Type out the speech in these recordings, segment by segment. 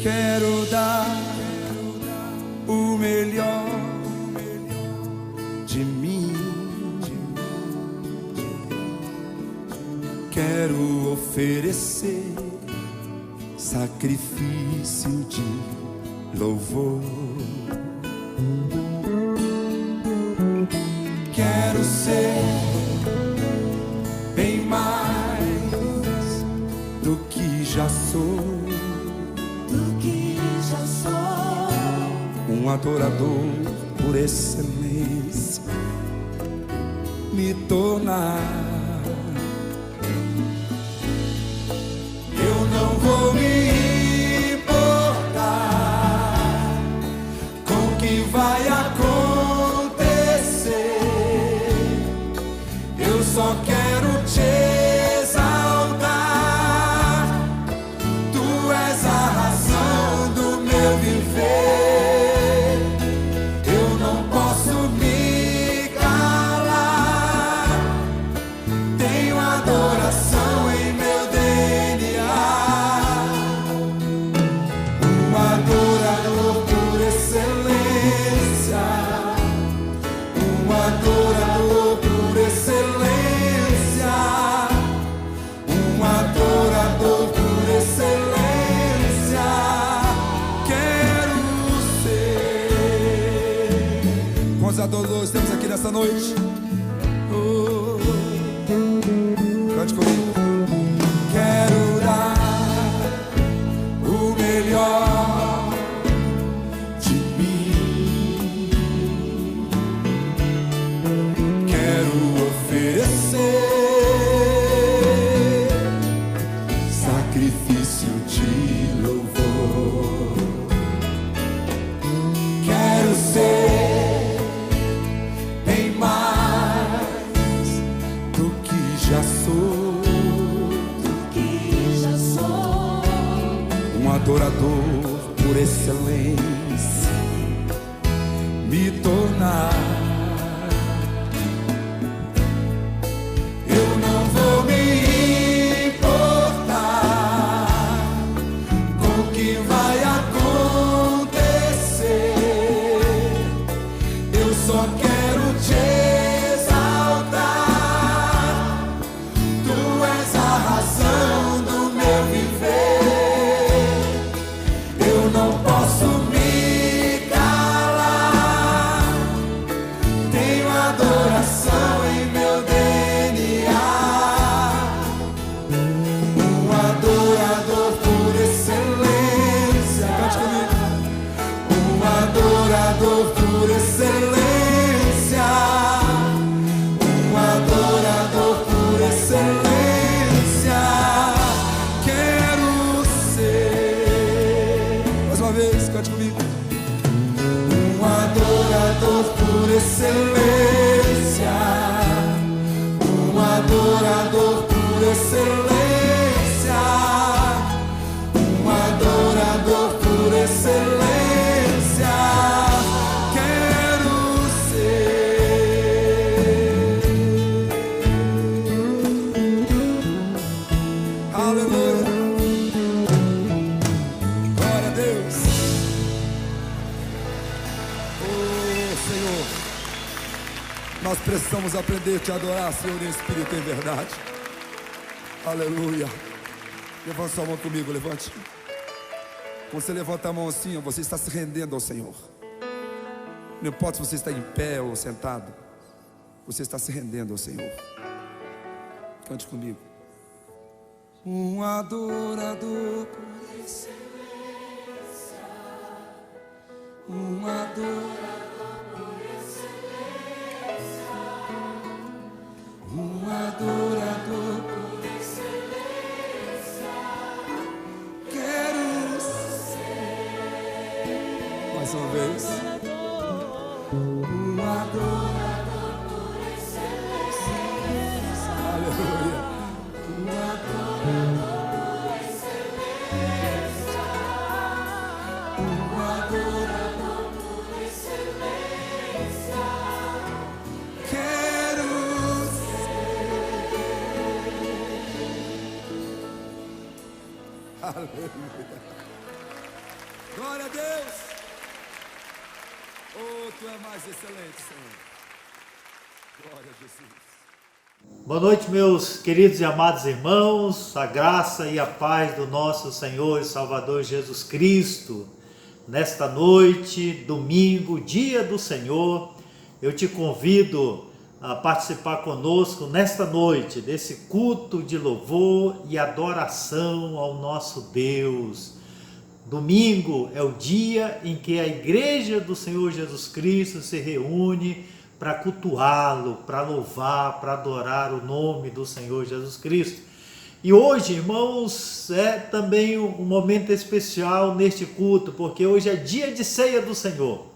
Quero dar o melhor de mim. Quero oferecer sacrifício de louvor. Quero ser bem mais do que já sou. Um adorador por excelência, me tornar. Eu não vou me importar com o que vai acontecer. Eu só quero te exaltar. Tu és a razão do meu viver. Quantos adoradores temos aqui nessa noite? Oh, cante comigo. Quero dar o melhor de mim. Quero oferecer sacrifício de louvor. Quero ser adorador por excelência, me tornar. Eu não vou me importar com o que vai acontecer. Eu só quero te exaltar. Tu és a razão do meu viver. Não posso me calar. Tenho adoração em meu DNA. Um adorador por excelência. Cante comigo. Um adorador por excelência. Um adorador por excelência. Quero ser. Mais uma vez, cante comigo. Um adorador por excelência. Um adorador por excelência. Um adorador por excelência. Quero ser. Aleluia. Nós precisamos aprender a te adorar, Senhor, em espírito e em verdade. Aleluia. Levante sua mão comigo, levante. Quando você levanta a mão assim, você está se rendendo ao Senhor. Não importa se você está em pé ou sentado, você está se rendendo ao Senhor. Cante comigo. Um adorador por excelência. Um adorador. Um adorador por excelência. Quero ser. Mais uma vez. Um adorador por excelência. Aleluia. Um adorador por excelência. Um adorador por excelência. Aleluia. Glória a Deus. Oh, tu é mais excelente, Senhor. Glória a Jesus. Boa noite, meus queridos e amados irmãos, a graça e a paz do nosso Senhor e Salvador Jesus Cristo. Nesta noite, domingo, dia do Senhor, eu te convido a participar conosco nesta noite desse culto de louvor e adoração ao nosso Deus. Domingo é o dia em que a igreja do Senhor Jesus Cristo se reúne para cultuá-lo, para louvar, para adorar o nome do Senhor Jesus Cristo. E hoje, irmãos, é também um momento especial neste culto, porque hoje é dia de ceia do Senhor.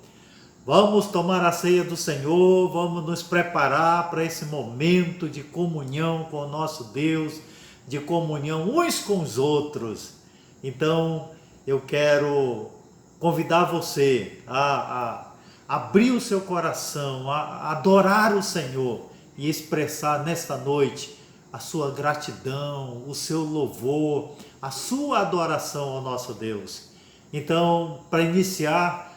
Vamos tomar a ceia do Senhor, vamos nos preparar para esse momento de comunhão com o nosso Deus, de comunhão uns com os outros. Então, eu quero convidar você a abrir o seu coração, a adorar o Senhor e expressar nesta noite a sua gratidão, o seu louvor, a sua adoração ao nosso Deus. Então, para iniciar,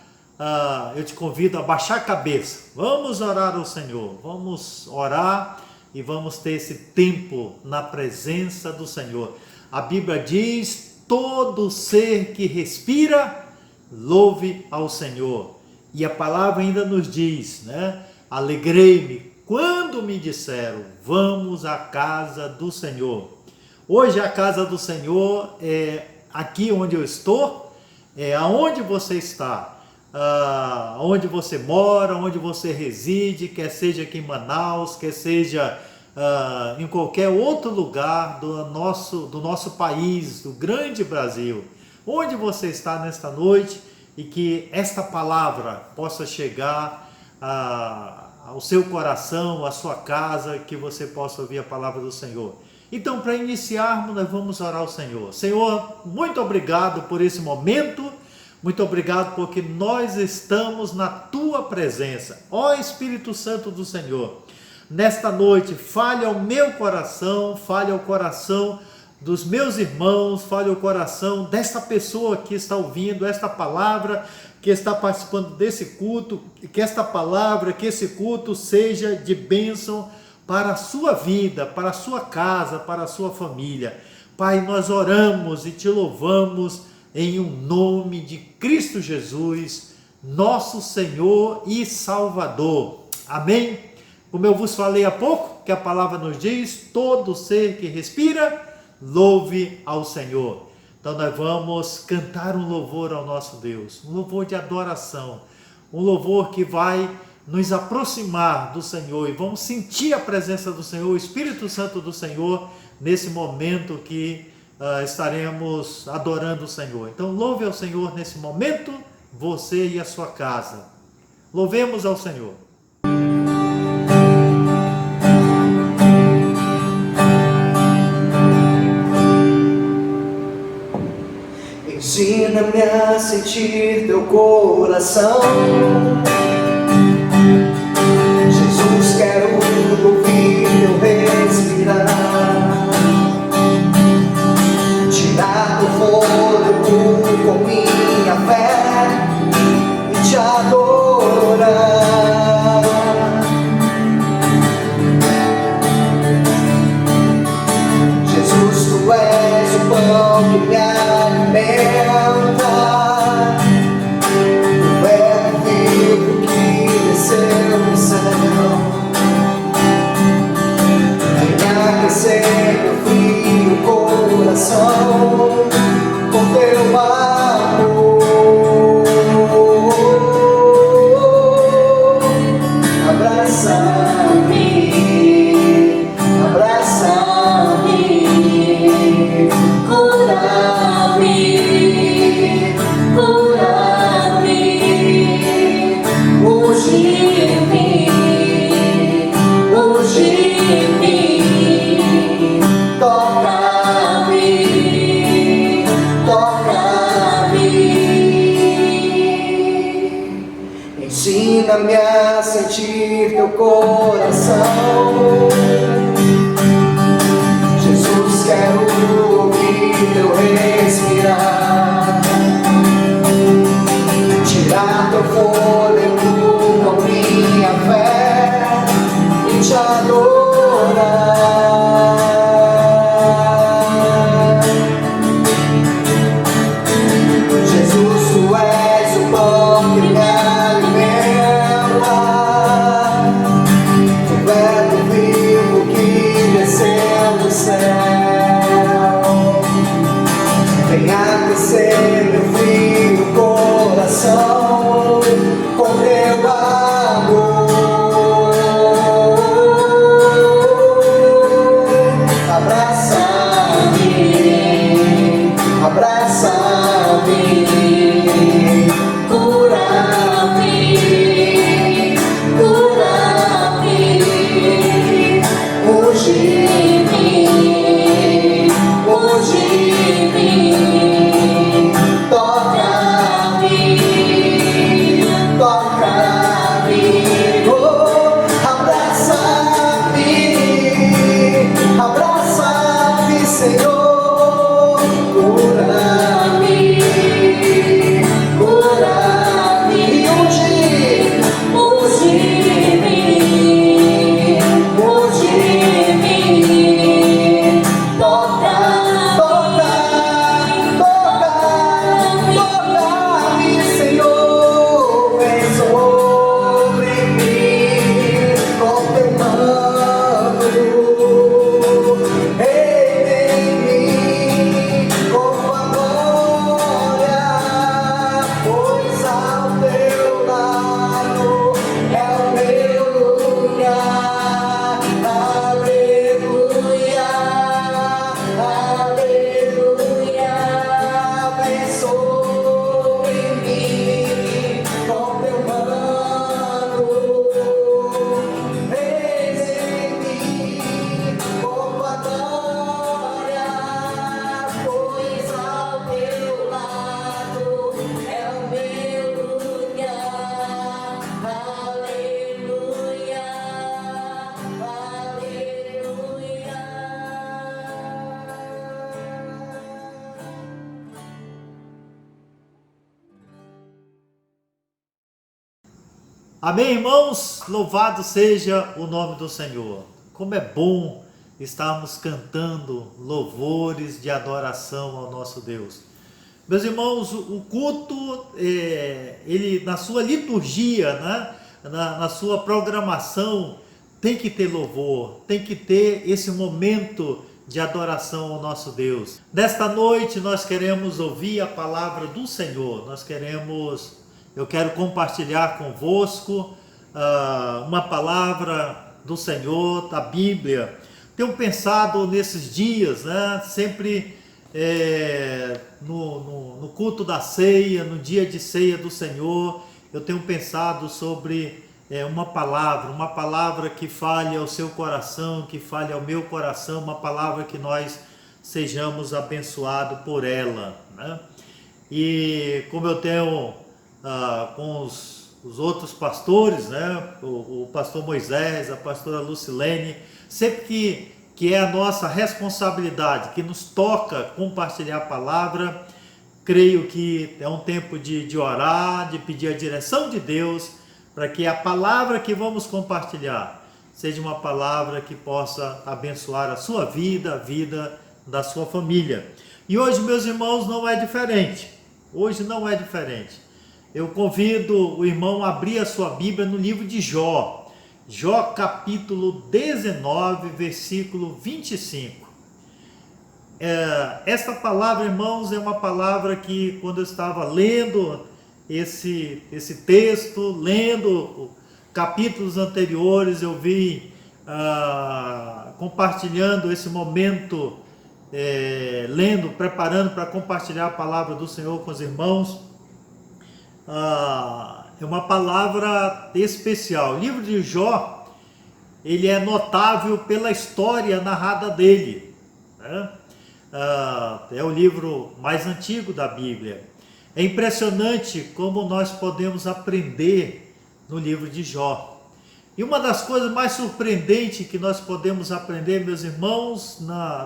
eu te convido a baixar a cabeça. Vamos orar ao Senhor, vamos orar e vamos ter esse tempo na presença do Senhor. A Bíblia diz: todo ser que respira, louve ao Senhor. E a palavra ainda nos diz, né? Alegrei-me quando me disseram, vamos à casa do Senhor. Hoje a casa do Senhor é aqui onde eu estou, é aonde você está, onde você mora, onde você reside, quer seja aqui em Manaus, quer seja em qualquer outro lugar do nosso país, do grande Brasil. Onde você está nesta noite e que esta palavra possa chegar ao seu coração, à sua casa, que você possa ouvir a palavra do Senhor. Então, para iniciarmos, nós vamos orar ao Senhor. Senhor, muito obrigado por esse momento, muito obrigado porque nós estamos na Tua presença. Ó Espírito Santo do Senhor, nesta noite, fale ao meu coração, fale ao coração dos meus irmãos, fale ao coração desta pessoa que está ouvindo esta palavra, que está participando desse culto, que esta palavra, que esse culto seja de bênção para a sua vida, para a sua casa, para a sua família. Pai, nós oramos e te louvamos em um nome de Cristo Jesus, nosso Senhor e Salvador. Amém? Como eu vos falei há pouco, que a palavra nos diz, todo ser que respira, louve ao Senhor. Então nós vamos cantar um louvor ao nosso Deus, um louvor de adoração, um louvor que vai nos aproximar do Senhor e vamos sentir a presença do Senhor, o Espírito Santo do Senhor, nesse momento que estaremos adorando o Senhor. Então louve ao Senhor nesse momento, você e a sua casa. Louvemos ao Senhor. Ensina-me a sentir teu coração, Jesus, quero ouvir teu respirar, tirar do fôlego com minha fé e te adorar. Jesus, tu és o pão que me alimenta, o verbo vivo que desceu do céu. abraça-me, abraça-me, cura-me, cura-me, unge-me, unge-me, toca-me, toca-me, oh, abraça-me, abraça-me, Senhor, cura-me, cura-me, unge-me, unge-me, toca, toca, toca, toca-me, Senhor, vem sobre mim com teu manto, em mim com a glória, pois ao teu lado é o meu lugar. Aleluia, aleluia, vem sobre mim com teu manto, vem em mim com a glória, pois ao teu lado é o meu lugar. Aleluia, Amém, irmãos? Louvado seja o nome do Senhor. Como é bom estarmos cantando louvores de adoração ao nosso Deus. Meus irmãos, o culto, ele na sua liturgia, né, na sua programação, tem que ter louvor, tem que ter esse momento de adoração ao nosso Deus. Nesta noite nós queremos ouvir a palavra do Senhor, eu quero compartilhar convosco uma palavra do Senhor, da Bíblia. Tenho pensado nesses dias, né, sempre no culto da ceia, no dia de ceia do Senhor, eu tenho pensado sobre uma palavra que fale ao seu coração, que fale ao meu coração, uma palavra que nós sejamos abençoados por ela, né? E como eu tenho com os outros pastores, né, o pastor Moisés, a pastora Lucilene, sempre que é a nossa responsabilidade, que nos toca compartilhar a palavra, creio que é um tempo de orar, de pedir a direção de Deus, para que a palavra que vamos compartilhar seja uma palavra que possa abençoar a sua vida, a vida da sua família. E hoje, meus irmãos, não é diferente. Hoje não é diferente. Eu convido o irmão a abrir a sua Bíblia no livro de Jó. Jó capítulo 19, versículo 25. Esta palavra, irmãos, é uma palavra que quando eu estava lendo esse texto, lendo capítulos anteriores, eu vi compartilhando esse momento, preparando para compartilhar a palavra do Senhor com os irmãos. É uma palavra especial. O livro de Jó, ele é notável pela história narrada dele, né? É o livro mais antigo da Bíblia. É impressionante como nós podemos aprender no livro de Jó. E uma das coisas mais surpreendentes que nós podemos aprender, meus irmãos,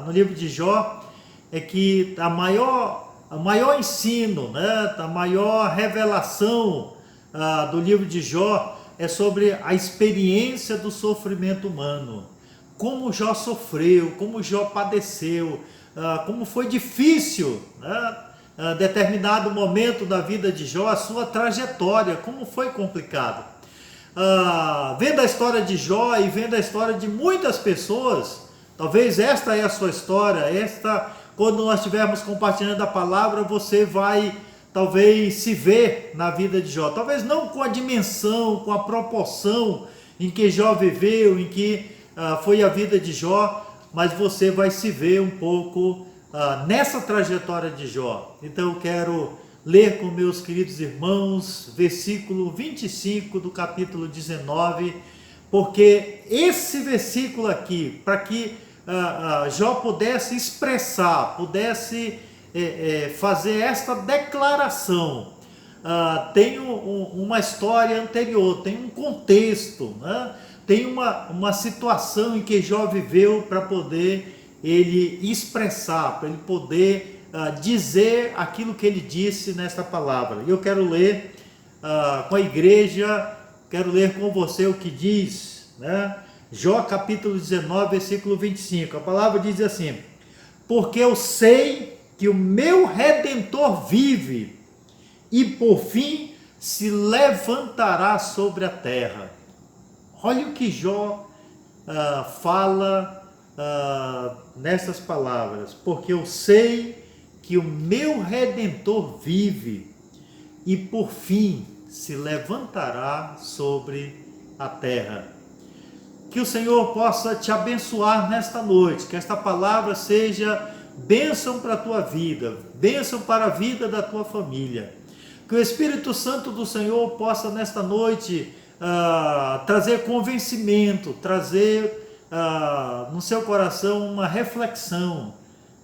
no livro de Jó, é que o maior ensino, né, a maior revelação do livro de Jó é sobre a experiência do sofrimento humano. Como Jó sofreu, como Jó padeceu, como foi difícil, né, determinado momento da vida de Jó, a sua trajetória, como foi complicado. Vendo a história de Jó e vendo a história de muitas pessoas, talvez esta é a sua história, quando nós estivermos compartilhando a palavra, você vai talvez se ver na vida de Jó, talvez não com a dimensão, com a proporção em que Jó viveu, em que foi a vida de Jó, mas você vai se ver um pouco nessa trajetória de Jó. Então eu quero ler com meus queridos irmãos, versículo 25 do capítulo 19, porque esse versículo aqui, para que Jó pudesse expressar, pudesse fazer esta declaração, tem uma história anterior, tem um contexto, né? Tem uma situação em que Jó viveu para poder ele expressar, para ele poder dizer aquilo que ele disse nesta palavra. Eu quero ler com a igreja, quero ler com você o que diz, né? Jó capítulo 19, versículo 25. A palavra diz assim: porque eu sei que o meu Redentor vive, e por fim se levantará sobre a terra. Olha o que Jó fala nessas palavras: porque eu sei que o meu Redentor vive, e por fim se levantará sobre a terra. Que o Senhor possa te abençoar nesta noite, que esta palavra seja bênção para a tua vida, bênção para a vida da tua família. Que o Espírito Santo do Senhor possa nesta noite trazer convencimento, trazer no seu coração uma reflexão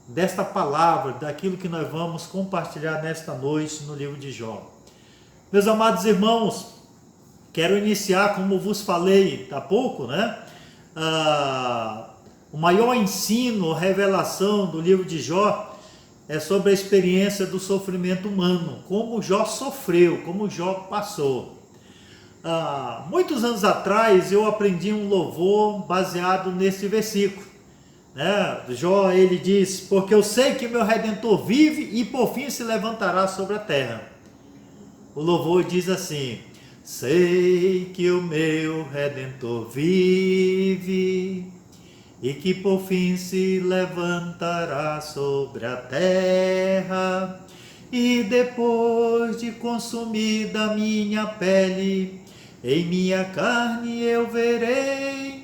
desta palavra, daquilo que nós vamos compartilhar nesta noite no livro de Jó. Meus amados irmãos, quero iniciar, como vos falei há pouco, né? O maior ensino, revelação do livro de Jó é sobre a experiência do sofrimento humano, como Jó sofreu, como Jó passou. Muitos anos atrás eu aprendi um louvor baseado nesse versículo, né? Jó, ele diz: porque eu sei que meu Redentor vive e por fim se levantará sobre a terra. O louvor diz assim: sei que o meu Redentor vive e que por fim se levantará sobre a terra, e depois de consumida a minha pele, em minha carne eu verei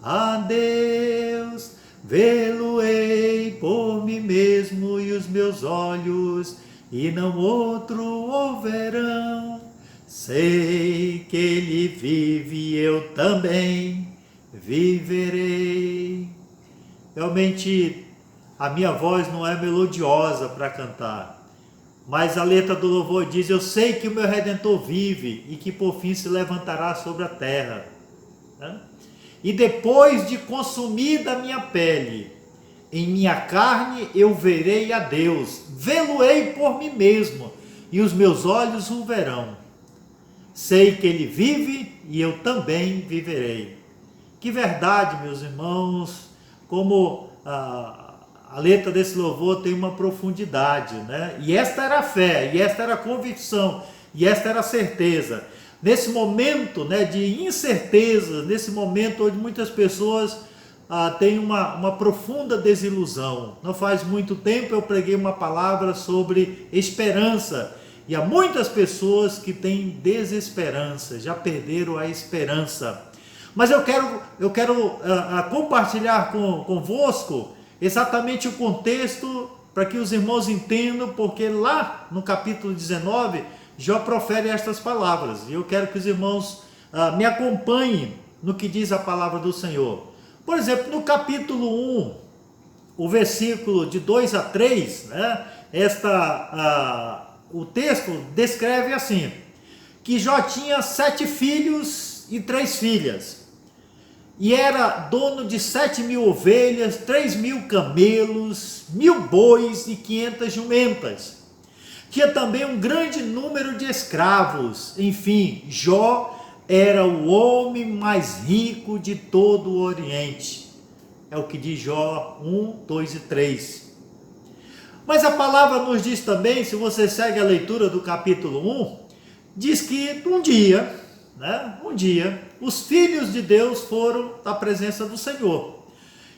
a Deus, vê-lo-ei por mim mesmo, e os meus olhos e não outro o verão. Sei que ele vive, eu também viverei. Realmente a minha voz não é melodiosa para cantar, mas a letra do louvor diz: eu sei que o meu Redentor vive e que por fim se levantará sobre a terra, né? E depois de consumida a minha pele, em minha carne eu verei a Deus, vê-lo-ei por mim mesmo, e os meus olhos o verão. Sei que ele vive e eu também viverei. Que verdade, meus irmãos, como a letra desse louvor tem uma profundidade, né? E esta era a fé, e esta era a convicção, e esta era a certeza. Nesse momento, né, de incerteza, nesse momento onde muitas pessoas têm uma profunda desilusão. Não faz muito tempo eu preguei uma palavra sobre esperança, e há muitas pessoas que têm desesperança, já perderam a esperança. Mas eu quero compartilhar convosco exatamente o contexto para que os irmãos entendam, porque lá no capítulo 19, Jó profere estas palavras, e eu quero que os irmãos me acompanhem no que diz a palavra do Senhor. Por exemplo, no capítulo 1, o versículo de 2 a 3, né, o texto descreve assim: que Jó tinha 7 filhos e 3 filhas, e era dono de 7.000 ovelhas, 3.000 camelos, 1.000 bois e 500 jumentas. Tinha também um grande número de escravos. Enfim, Jó era o homem mais rico de todo o Oriente. É o que diz Jó 1, 2 e 3. Mas a palavra nos diz também, se você segue a leitura do capítulo 1, diz que um dia, os filhos de Deus foram à presença do Senhor.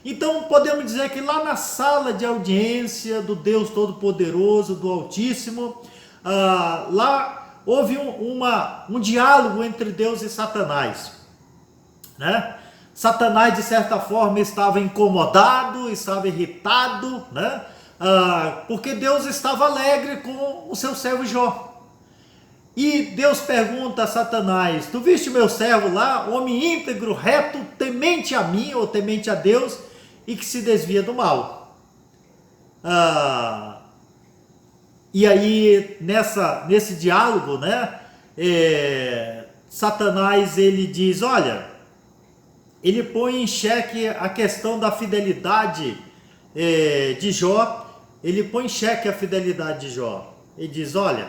Então podemos dizer que lá na sala de audiência do Deus Todo-Poderoso, do Altíssimo, lá houve um diálogo entre Deus e Satanás, né? Satanás, de certa forma, estava incomodado, estava irritado, né? Porque Deus estava alegre com o seu servo Jó. E Deus pergunta a Satanás: tu viste meu servo lá, homem íntegro, reto, temente a mim, ou temente a Deus, e que se desvia do mal. E aí, nesse diálogo, né, Satanás, ele diz, olha, ele põe em xeque a questão da fidelidade de Jó, ele põe em xeque a fidelidade de Jó. Ele diz, olha,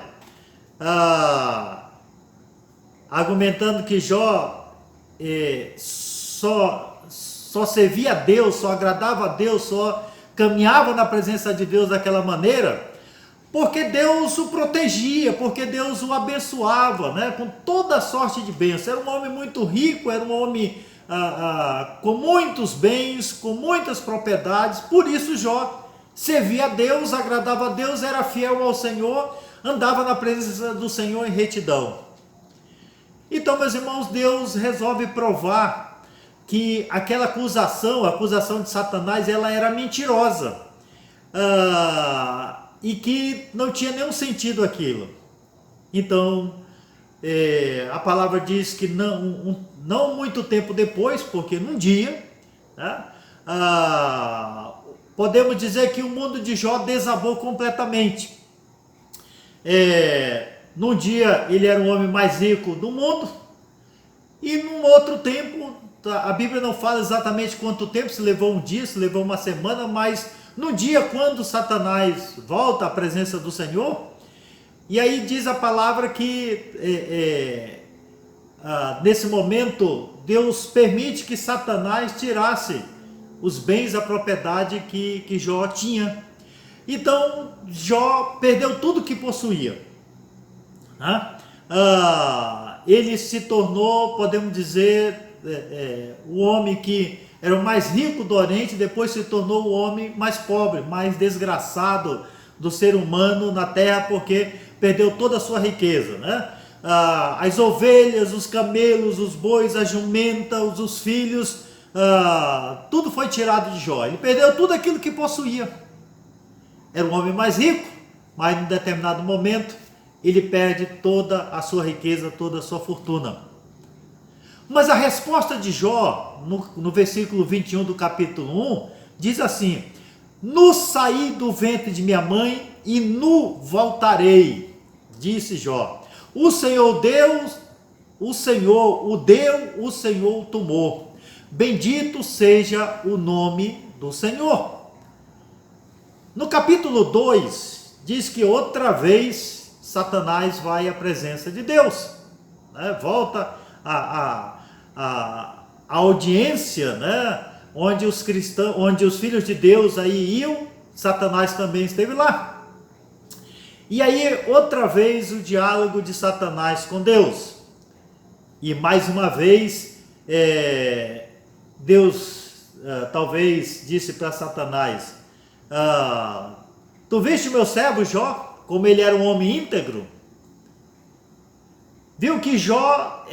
argumentando que Jó só servia a Deus, só agradava a Deus, só caminhava na presença de Deus daquela maneira, porque Deus o protegia, porque Deus o abençoava, né, com toda sorte de bênçãos. Era um homem muito rico, era um homem com muitos bens, com muitas propriedades. Por isso Jó servia a Deus, agradava a Deus, era fiel ao Senhor, andava na presença do Senhor em retidão. Então, meus irmãos, Deus resolve provar que aquela acusação, a acusação de Satanás, ela era mentirosa, e que não tinha nenhum sentido aquilo. Então, a palavra diz que não muito tempo depois, porque num dia, né, podemos dizer que o mundo de Jó desabou completamente. Num dia ele era o homem mais rico do mundo, e num outro tempo, a Bíblia não fala exatamente quanto tempo, se levou um dia, se levou uma semana, mas no dia quando Satanás volta à presença do Senhor, e aí diz a palavra que nesse momento Deus permite que Satanás tirasse os bens, a propriedade que Jó tinha. Então Jó perdeu tudo que possuía, né? Ele se tornou, podemos dizer, o homem que era o mais rico do Oriente, depois se tornou o homem mais pobre, mais desgraçado do ser humano na terra, porque perdeu toda a sua riqueza, né? As ovelhas, os camelos, os bois, a jumenta, os filhos, tudo foi tirado de Jó. Ele perdeu tudo aquilo que possuía. Era o homem mais rico, mas em determinado momento ele perde toda a sua riqueza, toda a sua fortuna. Mas a resposta de Jó, no versículo 21 do capítulo 1, diz assim: nu saí do ventre de minha mãe e nu voltarei, disse Jó. O Senhor Deus, o Senhor o deu, o Senhor o tomou. Bendito seja o nome do Senhor. No capítulo 2, diz que outra vez Satanás vai à presença de Deus, né? Volta a audiência, né? Onde os cristãos, onde os filhos de Deus aí iam, Satanás também esteve lá. E aí outra vez o diálogo de Satanás com Deus. E mais uma vez Deus talvez disse para Satanás: tu viste meu servo Jó, como ele era um homem íntegro? Viu que Jó,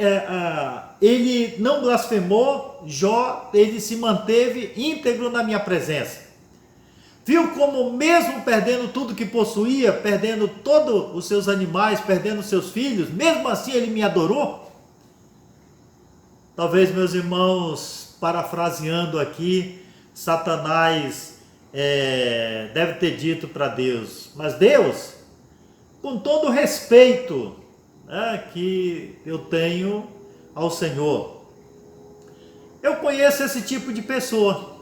ele não blasfemou, Jó, ele se manteve íntegro na minha presença. Viu como mesmo perdendo tudo que possuía, perdendo todos os seus animais, perdendo seus filhos, mesmo assim ele me adorou? Talvez, meus irmãos, parafraseando aqui, Satanás deve ter dito para Deus: mas Deus, com todo o respeito, né, que eu tenho ao Senhor, eu conheço esse tipo de pessoa.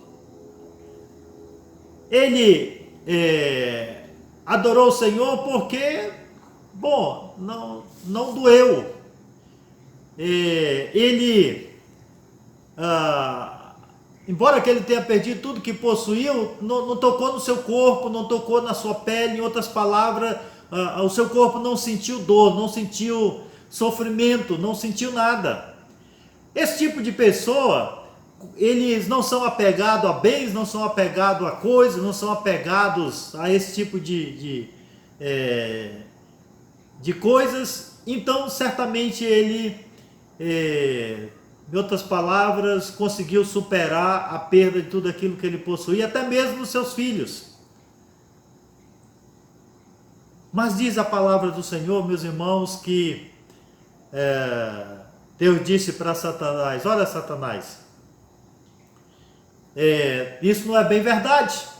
Ele adorou o Senhor porque, bom, não doeu. Ele, embora que ele tenha perdido tudo que possuía, não tocou no seu corpo, não tocou na sua pele. Em outras palavras, o seu corpo não sentiu dor, não sentiu sofrimento, não sentiu nada. Esse tipo de pessoa, eles não são apegados a bens, não são apegados a coisas, não são apegados a esse tipo de coisas. Então certamente ele em outras palavras, conseguiu superar a perda de tudo aquilo que ele possuía, até mesmo os seus filhos. Mas diz a palavra do Senhor, meus irmãos, que Deus disse para Satanás: olha, Satanás, isso não é bem verdade.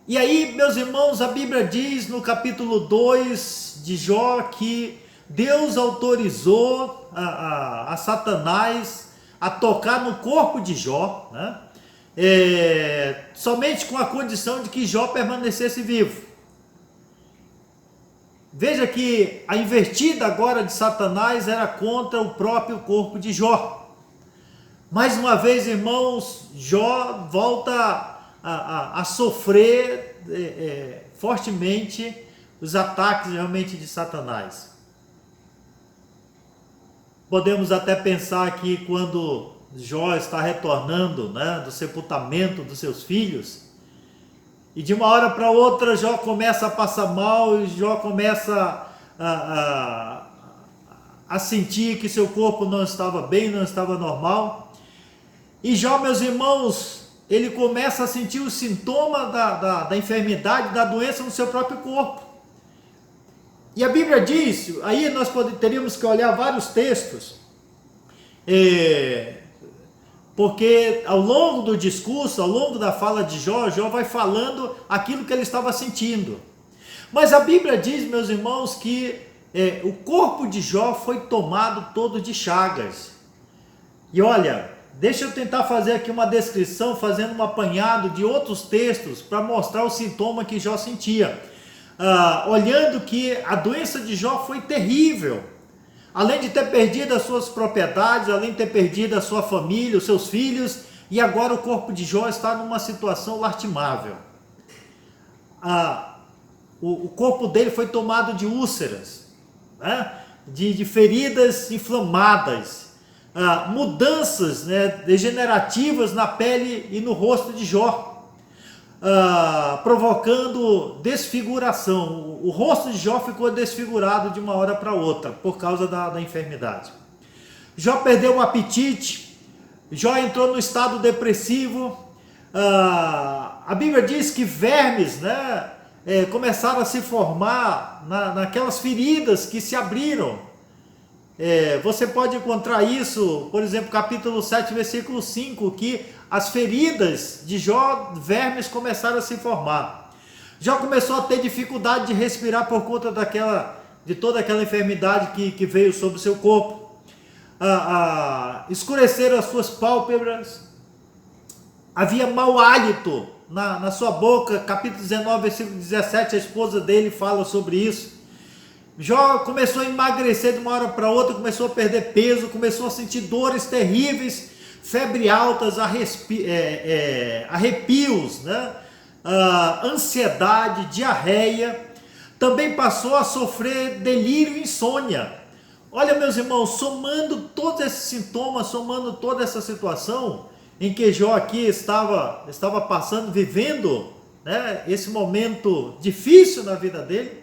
E aí, meus irmãos, a Bíblia diz no capítulo 2 de Jó que Deus autorizou a Satanás a tocar no corpo de Jó, né? Somente com a condição de que Jó permanecesse vivo. Veja que a investida agora de Satanás era contra o próprio corpo de Jó. Mais uma vez, irmãos, Jó volta a sofrer fortemente os ataques realmente de Satanás. Podemos até pensar que quando Jó está retornando, né, do sepultamento dos seus filhos, e de uma hora para outra Jó começa a passar mal, e Jó começa a sentir que seu corpo não estava bem, não estava normal. E Jó, meus irmãos, ele começa a sentir os sintomas da enfermidade, da doença no seu próprio corpo. E a Bíblia diz, aí nós teríamos que olhar vários textos, porque ao longo do discurso, ao longo da fala de Jó, Jó vai falando aquilo que ele estava sentindo. Mas a Bíblia diz, meus irmãos, que o corpo de Jó foi tomado todo de chagas. E olha, deixa eu tentar fazer aqui uma descrição, fazendo um apanhado de outros textos para mostrar o sintoma que Jó sentia. Olhando que a doença de Jó foi terrível. Além de ter perdido as suas propriedades, além de ter perdido a sua família, os seus filhos, e agora o corpo de Jó está numa situação lastimável. O corpo dele foi tomado de úlceras, né? de feridas inflamadas, mudanças, né, degenerativas na pele e no rosto de Jó, provocando desfiguração. O rosto de Jó ficou desfigurado de uma hora para outra por causa da enfermidade. Jó perdeu o apetite, Jó entrou no estado depressivo. A Bíblia diz que vermes, né, começaram a se formar naquelas feridas que se abriram. Você pode encontrar isso, por exemplo, capítulo 7, versículo 5, que as feridas de Jó, vermes começaram a se formar. Jó começou a ter dificuldade de respirar por conta de toda aquela enfermidade que veio sobre o seu corpo. Escureceram as suas pálpebras, havia mau hálito na sua boca. Capítulo 19, versículo 17, a esposa dele fala sobre isso. Jó começou a emagrecer de uma hora para outra, começou a perder peso, começou a sentir dores terríveis, febre altas, arrepios, né? Ansiedade, diarreia. Também passou a sofrer delírio e insônia. Olha, meus irmãos, somando todos esses sintomas, somando toda essa situação em que Jó aqui estava passando, vivendo, né, esse momento difícil na vida dele.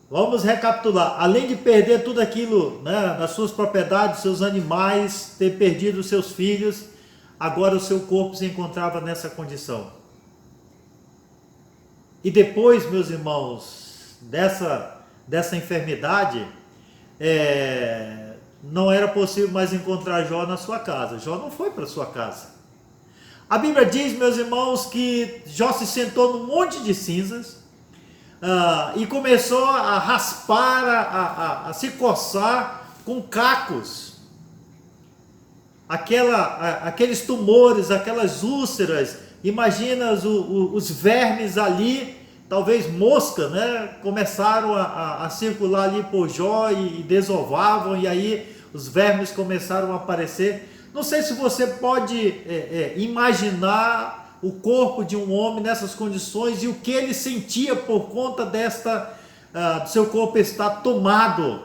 Vamos recapitular. Além de perder tudo aquilo, né, das suas propriedades, seus animais, ter perdido os seus filhos, agora o seu corpo se encontrava nessa condição. E depois, meus irmãos, dessa enfermidade, não era possível mais encontrar Jó na sua casa. Jó não foi para sua casa. A Bíblia diz, meus irmãos, que Jó se sentou num monte de cinzas, e começou a raspar, a se coçar com cacos, aqueles tumores, aquelas úlceras. Imagina os vermes ali, talvez mosca, né? Começaram a circular ali por Jó e desovavam, e aí os vermes começaram a aparecer. Não sei se você pode imaginar o corpo de um homem nessas condições e o que ele sentia por conta do seu corpo estar tomado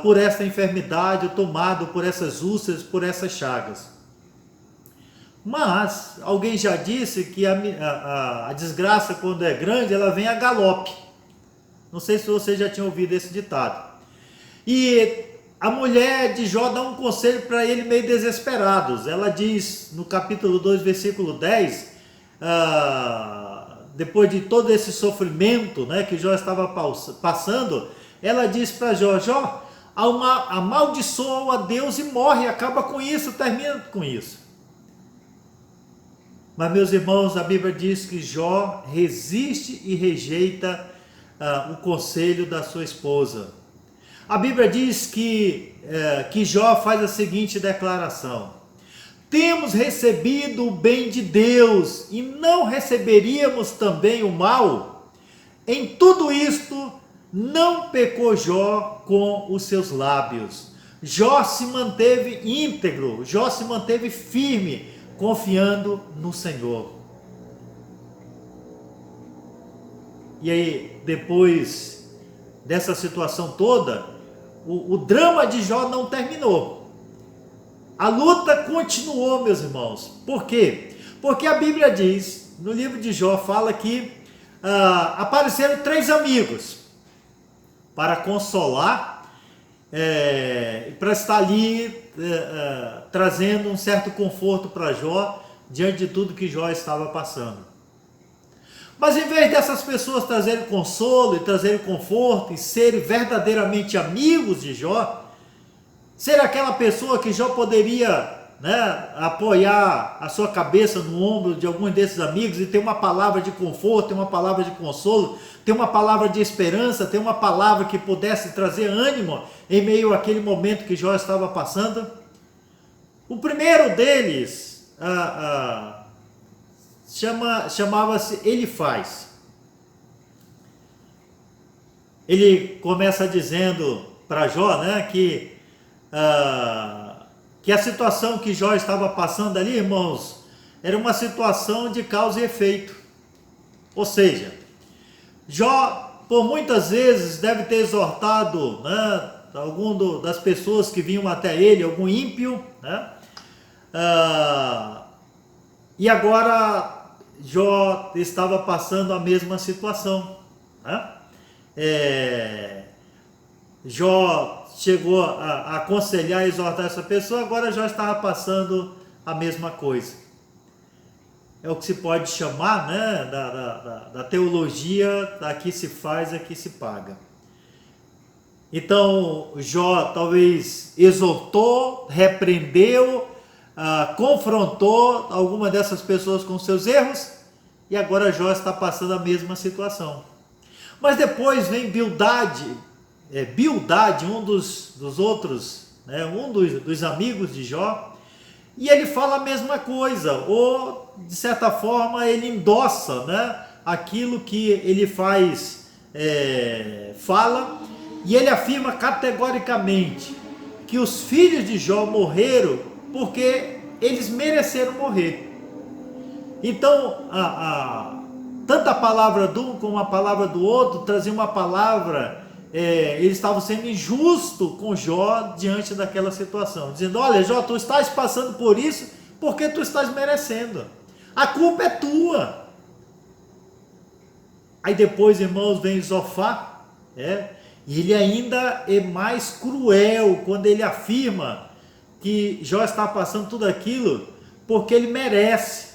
por essa enfermidade, tomado por essas úlceras, por essas chagas. Mas alguém já disse que a desgraça, quando é grande, ela vem a galope. Não sei se você já tinha ouvido esse ditado. E a mulher de Jó dá um conselho para ele meio desesperados. Ela diz no capítulo 2, versículo 10, depois de todo esse sofrimento, né, que Jó estava passando, ela diz para Jó: Jó, amaldiçoa a Deus e morre, acaba com isso, termina com isso. Mas, meus irmãos, a Bíblia diz que Jó resiste e rejeita o conselho da sua esposa. A Bíblia diz que Jó faz a seguinte declaração: temos recebido o bem de Deus e não receberíamos também o mal? Em tudo isto não pecou Jó com os seus lábios. Jó se manteve íntegro, Jó se manteve firme, confiando no Senhor. E aí, depois dessa situação toda, o drama de Jó não terminou. A luta continuou, meus irmãos. Por quê? Porque a Bíblia diz, no livro de Jó, fala que apareceram 3 amigos para consolar, para estar ali trazendo um certo conforto para Jó, diante de tudo que Jó estava passando. Mas em vez dessas pessoas trazerem consolo e trazerem conforto e serem verdadeiramente amigos de Jó, ser aquela pessoa que Jó poderia, apoiar a sua cabeça no ombro de alguns desses amigos e ter uma palavra de conforto, ter uma palavra de consolo, ter uma palavra de esperança, ter uma palavra que pudesse trazer ânimo em meio àquele momento que Jó estava passando. O primeiro deles chamava-se Elifaz. Ele começa dizendo para Jó, que a situação que Jó estava passando ali, irmãos, era uma situação de causa e efeito. Ou seja, Jó, por muitas vezes, deve ter exortado algum das pessoas que vinham até ele, algum ímpio, e agora Jó estava passando a mesma situação. Jó chegou a aconselhar e exortar essa pessoa, agora Jó estava passando a mesma coisa. É o que se pode chamar, da teologia, aqui se faz, aqui se paga. Então Jó talvez exortou, repreendeu, confrontou alguma dessas pessoas com seus erros, e agora Jó está passando a mesma situação. Mas depois vem Bildade, um dos outros, um dos amigos de Jó, e ele fala a mesma coisa, ou de certa forma ele endossa aquilo que ele fala, e ele afirma categoricamente que os filhos de Jó morreram porque eles mereceram morrer. Então, tanto a palavra de um como a palavra do outro trazia uma palavra, eles estavam sendo injustos com Jó diante daquela situação, dizendo: olha, Jó, tu estás passando por isso porque tu estás merecendo, a culpa é tua. Aí depois, irmãos, vem Zofá, e ele ainda é mais cruel quando ele afirma que Jó está passando tudo aquilo porque ele merece,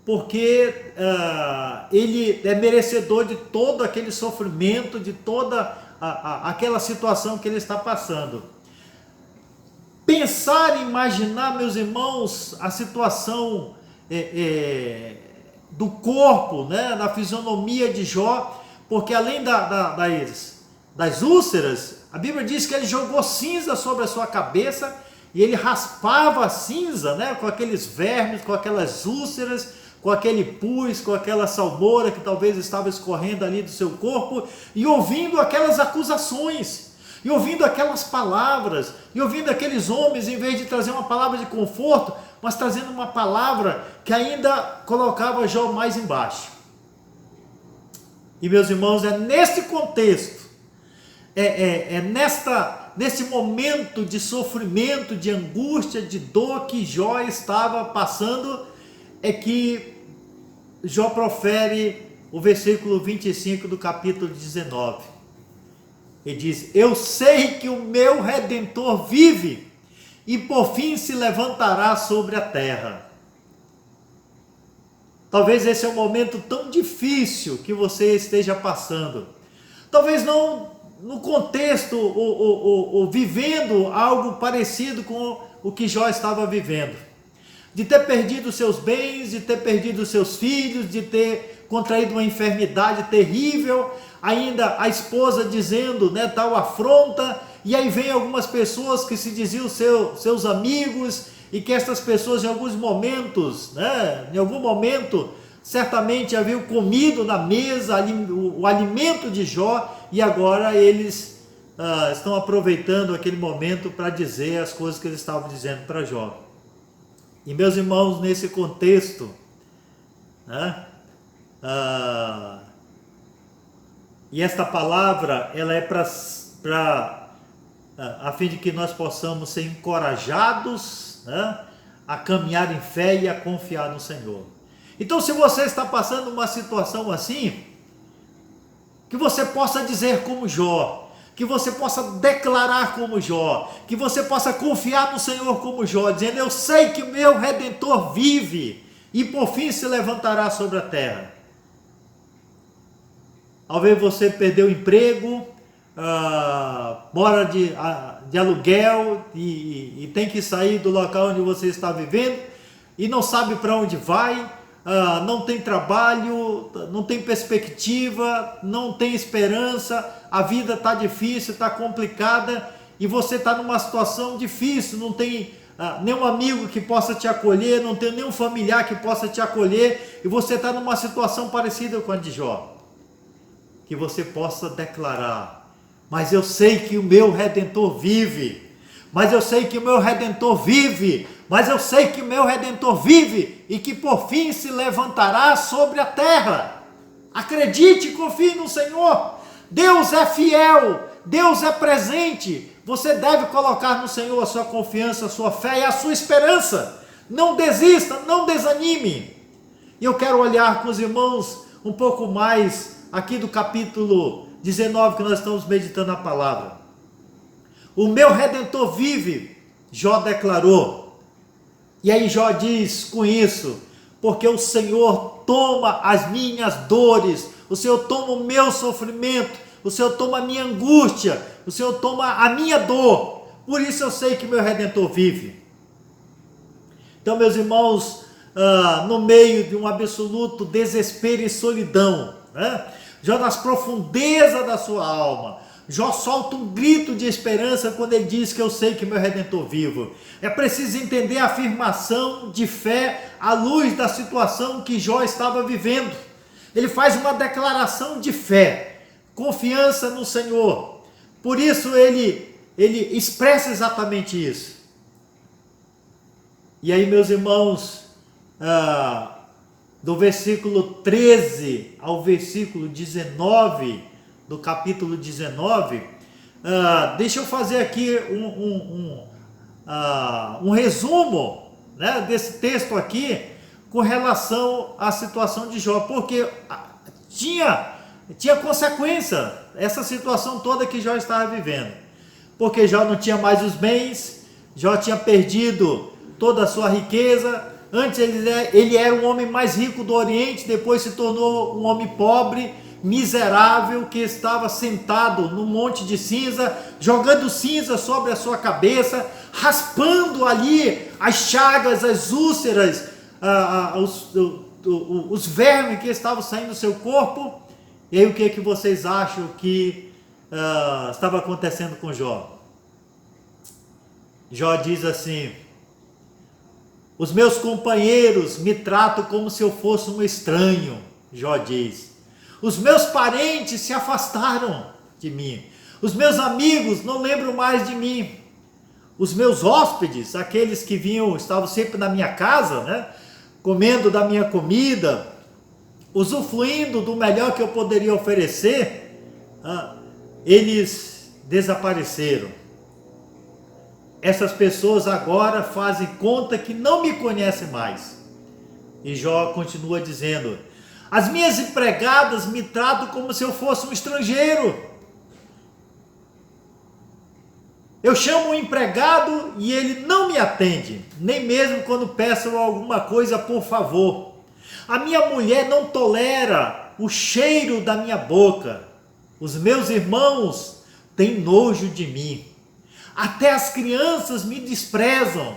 porque ele é merecedor de todo aquele sofrimento, de toda aquela situação que ele está passando. Pensar e imaginar, meus irmãos, a situação do corpo, da fisionomia de Jó, porque além das úlceras, a Bíblia diz que ele jogou cinza sobre a sua cabeça, e ele raspava a cinza, com aqueles vermes, com aquelas úlceras, com aquele pus, com aquela salmoura que talvez estava escorrendo ali do seu corpo, e ouvindo aquelas acusações, e ouvindo aquelas palavras, e ouvindo aqueles homens, em vez de trazer uma palavra de conforto, mas trazendo uma palavra que ainda colocava Jó mais embaixo. E, meus irmãos, é nesse contexto, nesse momento de sofrimento, de angústia, de dor que Jó estava passando, é que Jó profere o versículo 25 do capítulo 19. Ele diz: eu sei que o meu Redentor vive e por fim se levantará sobre a terra. Talvez esse é um momento tão difícil que você esteja passando. Talvez não no contexto ou vivendo algo parecido com o que Jó estava vivendo. De ter perdido seus bens, de ter perdido seus filhos, de ter contraído uma enfermidade terrível, ainda a esposa dizendo, né, tal afronta, e aí vem algumas pessoas que se diziam seus amigos, e que estas pessoas em alguns momentos, né, em algum momento, certamente haviam comido na mesa o alimento de Jó, e agora eles estão aproveitando aquele momento para dizer as coisas que eles estavam dizendo para Jó. E meus irmãos, nesse contexto, né, e esta palavra, ela é a fim de que nós possamos ser encorajados, né, a caminhar em fé e a confiar no Senhor. Então, se você está passando uma situação assim, que você possa dizer como Jó, que você possa declarar como Jó, que você possa confiar no Senhor como Jó, dizendo: eu sei que o meu Redentor vive e por fim se levantará sobre a terra. Talvez você perdeu o emprego, mora de aluguel e tem que sair do local onde você está vivendo e não sabe para onde vai, não tem trabalho, não tem perspectiva, não tem esperança, a vida está difícil, está complicada e você está numa situação difícil, não tem nenhum amigo que possa te acolher, não tem nenhum familiar que possa te acolher e você está numa situação parecida com a de Jó. Que você possa declarar: mas eu sei que o meu Redentor vive, mas eu sei que o meu Redentor vive, mas eu sei que o meu Redentor vive e que por fim se levantará sobre a terra. Acredite e confie no Senhor. Deus é fiel, Deus é presente. Você deve colocar no Senhor a sua confiança, a sua fé e a sua esperança. Não desista, não desanime. E eu quero olhar com os irmãos um pouco mais aqui do capítulo 19 que nós estamos meditando a palavra. O meu Redentor vive, Jó declarou. E aí Jó diz com isso: porque o Senhor toma as minhas dores, o Senhor toma o meu sofrimento, o Senhor toma a minha angústia, o Senhor toma a minha dor, por isso eu sei que meu Redentor vive. Então, meus irmãos, no meio de um absoluto desespero e solidão, né? Jó, nas profundezas da sua alma, Jó solta um grito de esperança quando ele diz que eu sei que meu Redentor vivo. É preciso entender a afirmação de fé à luz da situação que Jó estava vivendo. Ele faz uma declaração de fé, confiança no Senhor. Por isso ele expressa exatamente isso. E aí, meus irmãos, do versículo 13 ao versículo 19, do capítulo 19, deixa eu fazer aqui um resumo, né, desse texto aqui, com relação à situação de Jó, porque tinha consequência essa situação toda que Jó estava vivendo, porque Jó não tinha mais os bens, Jó tinha perdido toda a sua riqueza. Antes ele era um homem mais rico do Oriente, depois se tornou um homem pobre, miserável, que estava sentado num monte de cinza, jogando cinza sobre a sua cabeça, raspando ali as chagas, as úlceras, os vermes que estavam saindo do seu corpo. E aí o que vocês acham que estava acontecendo com Jó? Jó diz assim: os meus companheiros me tratam como se eu fosse um estranho, Jó diz. Os meus parentes se afastaram de mim. Os meus amigos não lembram mais de mim. Os meus hóspedes, aqueles que estavam sempre na minha casa, né, comendo da minha comida, usufruindo do melhor que eu poderia oferecer, eles desapareceram. Essas pessoas agora fazem conta que não me conhecem mais. E Jó continua dizendo: as minhas empregadas me tratam como se eu fosse um estrangeiro. Eu chamo um empregado e ele não me atende, nem mesmo quando peço alguma coisa por favor. A minha mulher não tolera o cheiro da minha boca. Os meus irmãos têm nojo de mim. Até as crianças me desprezam.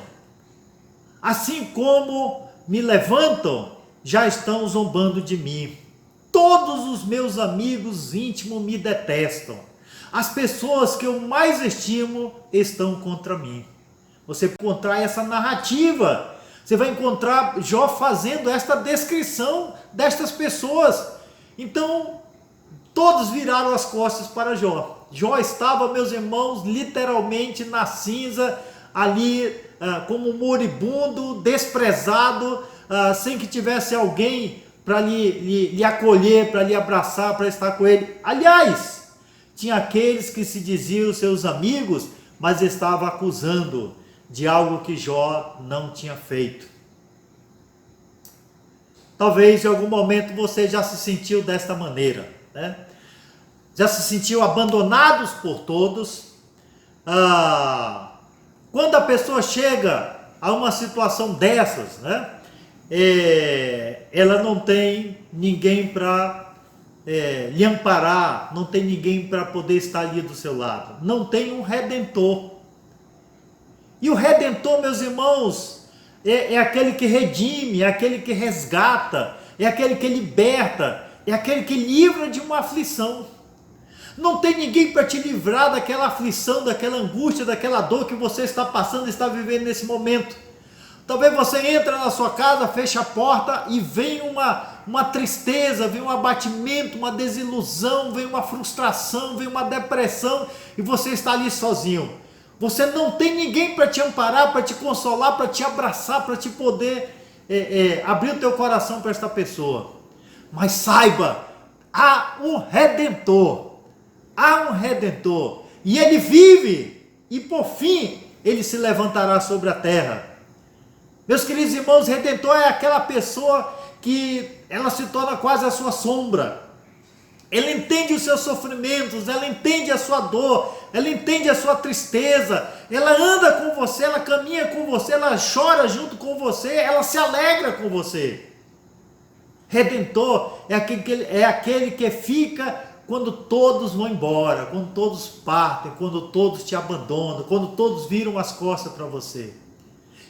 Assim como me levantam, já estão zombando de mim. Todos os meus amigos íntimos me detestam. As pessoas que eu mais estimo estão contra mim. Você vai encontrar essa narrativa. Você vai encontrar Jó fazendo esta descrição destas pessoas. Então, todos viraram as costas para Jó. Jó estava, meus irmãos, literalmente na cinza, ali como um moribundo, desprezado, sem que tivesse alguém para lhe acolher, para lhe abraçar, para estar com ele. Aliás, tinha aqueles que se diziam seus amigos, mas estavam acusando de algo que Jó não tinha feito. Talvez em algum momento você já se sentiu desta maneira, né? Já se sentiu abandonados por todos. Quando a pessoa chega a uma situação dessas, né? Ela não tem ninguém para lhe amparar, não tem ninguém para poder estar ali do seu lado, não tem um redentor. E o redentor, meus irmãos, é aquele que redime, é aquele que resgata, é aquele que liberta, é aquele que livra de uma aflição. Não tem ninguém para te livrar daquela aflição, daquela angústia, daquela dor que você está passando, está vivendo nesse momento. Talvez você entra na sua casa, fecha a porta e vem uma tristeza, vem um abatimento, uma desilusão, vem uma frustração, vem uma depressão e você está ali sozinho. Você não tem ninguém para te amparar, para te consolar, para te abraçar, para te poder abrir o teu coração para esta pessoa. Mas saiba, há um Redentor, e ele vive, e por fim ele se levantará sobre a terra. Meus queridos irmãos, Redentor é aquela pessoa que ela se torna quase a sua sombra. Ela entende os seus sofrimentos, ela entende a sua dor, ela entende a sua tristeza, ela anda com você, ela caminha com você, ela chora junto com você, ela se alegra com você. Redentor é aquele que fica quando todos vão embora, quando todos partem, quando todos te abandonam, quando todos viram as costas para você.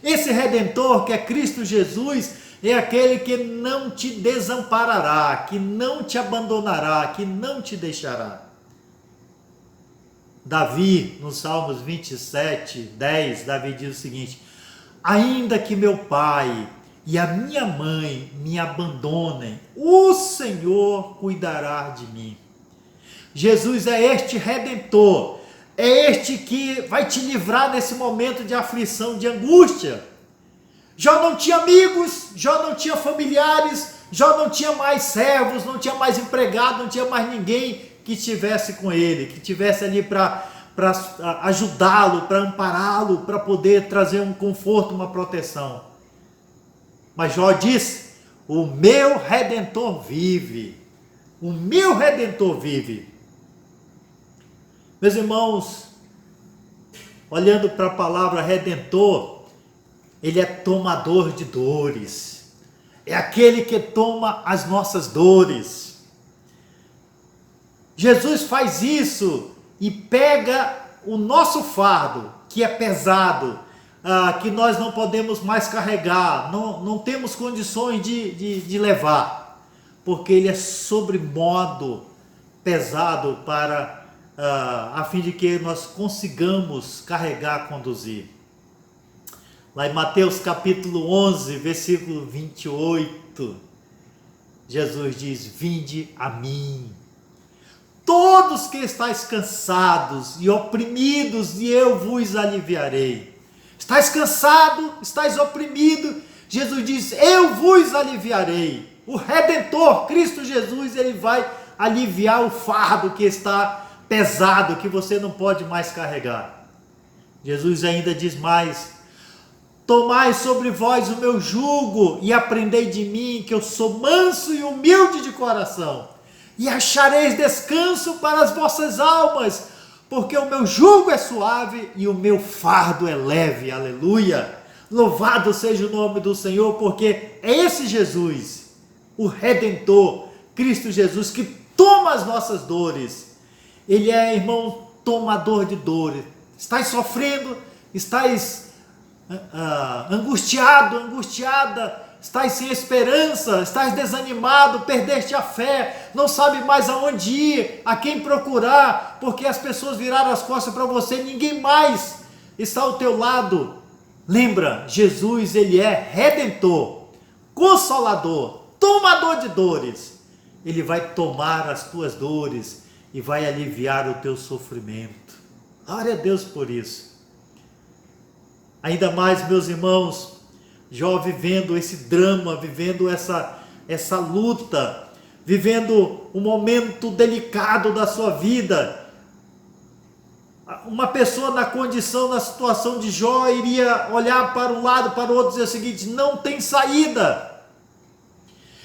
Esse Redentor, que é Cristo Jesus, é aquele que não te desamparará, que não te abandonará, que não te deixará. Davi, no Salmos 27, 10, Davi diz o seguinte: ainda que meu pai e a minha mãe me abandonem, o Senhor cuidará de mim. Jesus é este Redentor, é este que vai te livrar nesse momento de aflição, de angústia. Jó não tinha amigos, Jó não tinha familiares, Jó não tinha mais servos, não tinha mais empregado, não tinha mais ninguém que estivesse com ele, que estivesse ali para ajudá-lo, para ampará-lo, para poder trazer um conforto, uma proteção. Mas Jó diz: o meu Redentor vive, o meu Redentor vive. Meus irmãos, olhando para a palavra Redentor, ele é tomador de dores, é aquele que toma as nossas dores. Jesus faz isso e pega o nosso fardo, que é pesado, que nós não podemos mais carregar, não temos condições de levar, porque ele é sobremodo pesado a fim de que nós consigamos carregar, conduzir. Lá em Mateus capítulo 11, versículo 28, Jesus diz: vinde a mim, todos que estáis cansados e oprimidos, e eu vos aliviarei. Estás cansado, estás oprimido, Jesus diz: eu vos aliviarei. O Redentor, Cristo Jesus, ele vai aliviar o fardo que está pesado, que você não pode mais carregar. Jesus ainda diz mais: tomai sobre vós o meu jugo e aprendei de mim, que eu sou manso e humilde de coração, e achareis descanso para as vossas almas, porque o meu jugo é suave e o meu fardo é leve, aleluia. Louvado seja o nome do Senhor, porque é esse Jesus, o Redentor, Cristo Jesus, que toma as nossas dores. Ele é, irmão, tomador de dores. Estás sofrendo, estás angustiado, angustiada, estás sem esperança, estás desanimado, perdeste a fé, não sabe mais aonde ir, a quem procurar, porque as pessoas viraram as costas para você, ninguém mais está ao teu lado. Lembra, Jesus, ele é Redentor, Consolador, tomador de dores. Ele vai tomar as tuas dores e vai aliviar o teu sofrimento. Glória a Deus por isso. Ainda mais, meus irmãos, Jó vivendo esse drama, vivendo essa luta, vivendo um momento delicado da sua vida. Uma pessoa na condição, na situação de Jó, iria olhar para um lado, para o outro e dizer o seguinte: não tem saída.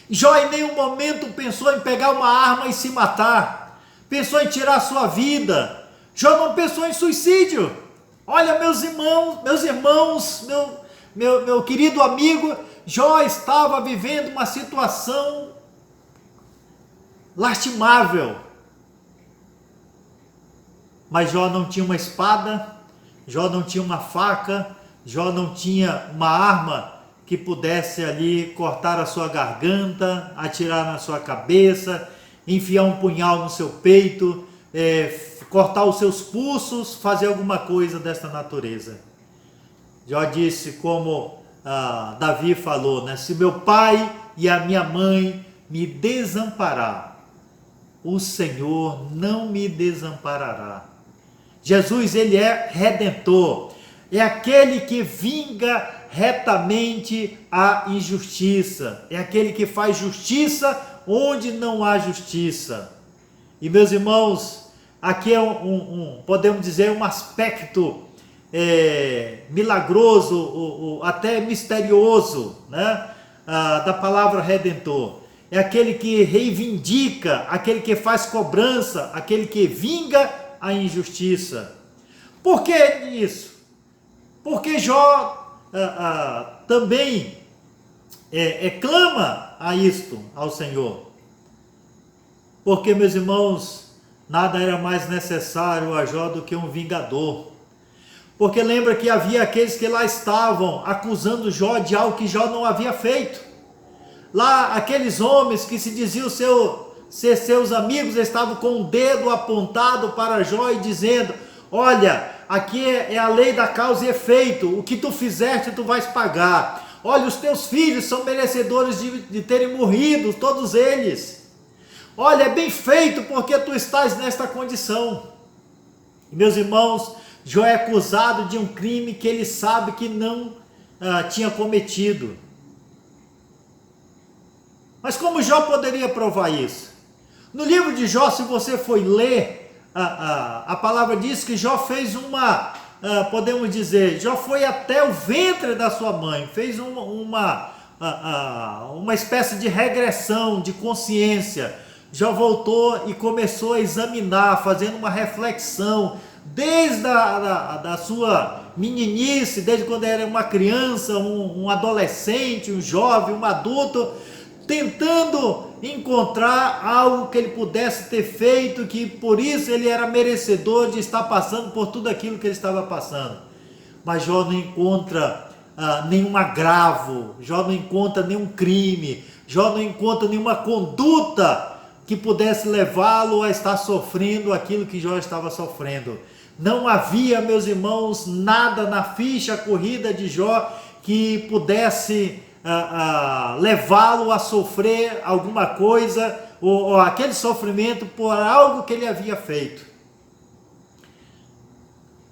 Jó em nenhum momento pensou em pegar uma arma e se matar, pensou em tirar a sua vida. Jó não pensou em suicídio. Olha, meus irmãos, meu querido amigo, Jó estava vivendo uma situação lastimável. Mas Jó não tinha uma espada, Jó não tinha uma faca, Jó não tinha uma arma que pudesse ali cortar a sua garganta, atirar na sua cabeça, enfiar um punhal no seu peito, cortar os seus pulsos, fazer alguma coisa desta natureza. Jó disse, como Davi falou, né? Se meu pai e a minha mãe me desamparar, o Senhor não me desamparará. Jesus, ele é Redentor, é aquele que vinga retamente a injustiça, é aquele que faz justiça onde não há justiça. E meus irmãos, aqui é podemos dizer, um aspecto milagroso, até misterioso, né? Da palavra Redentor. É aquele que reivindica, aquele que faz cobrança, aquele que vinga a injustiça. Por que isso? Porque Jó também clama a isto ao Senhor. Porque, meus irmãos, nada era mais necessário a Jó do que um vingador. Porque lembra que havia aqueles que lá estavam acusando Jó de algo que Jó não havia feito. Lá aqueles homens que se diziam ser seus amigos estavam com o dedo apontado para Jó e dizendo: olha, aqui é a lei da causa e efeito, o que tu fizeste tu vais pagar. Olha, os teus filhos são merecedores de terem morrido, todos eles. Olha, é bem feito porque tu estás nesta condição. E, meus irmãos, Jó é acusado de um crime que ele sabe que não tinha cometido. Mas como Jó poderia provar isso? No livro de Jó, se você for ler, a palavra diz que Jó fez podemos dizer, Jó foi até o ventre da sua mãe, fez uma espécie de regressão de consciência. Jó voltou e começou a examinar, fazendo uma reflexão, desde da sua meninice, desde quando era uma criança, um adolescente, um jovem, um adulto, tentando encontrar algo que ele pudesse ter feito, que por isso ele era merecedor de estar passando por tudo aquilo que ele estava passando. Mas Jó não encontra nenhum agravo, Jó não encontra nenhum crime, Jó não encontra nenhuma conduta que pudesse levá-lo a estar sofrendo aquilo que Jó estava sofrendo. Não havia, meus irmãos, nada na ficha corrida de Jó que pudesse levá-lo a sofrer alguma coisa, ou aquele sofrimento por algo que ele havia feito.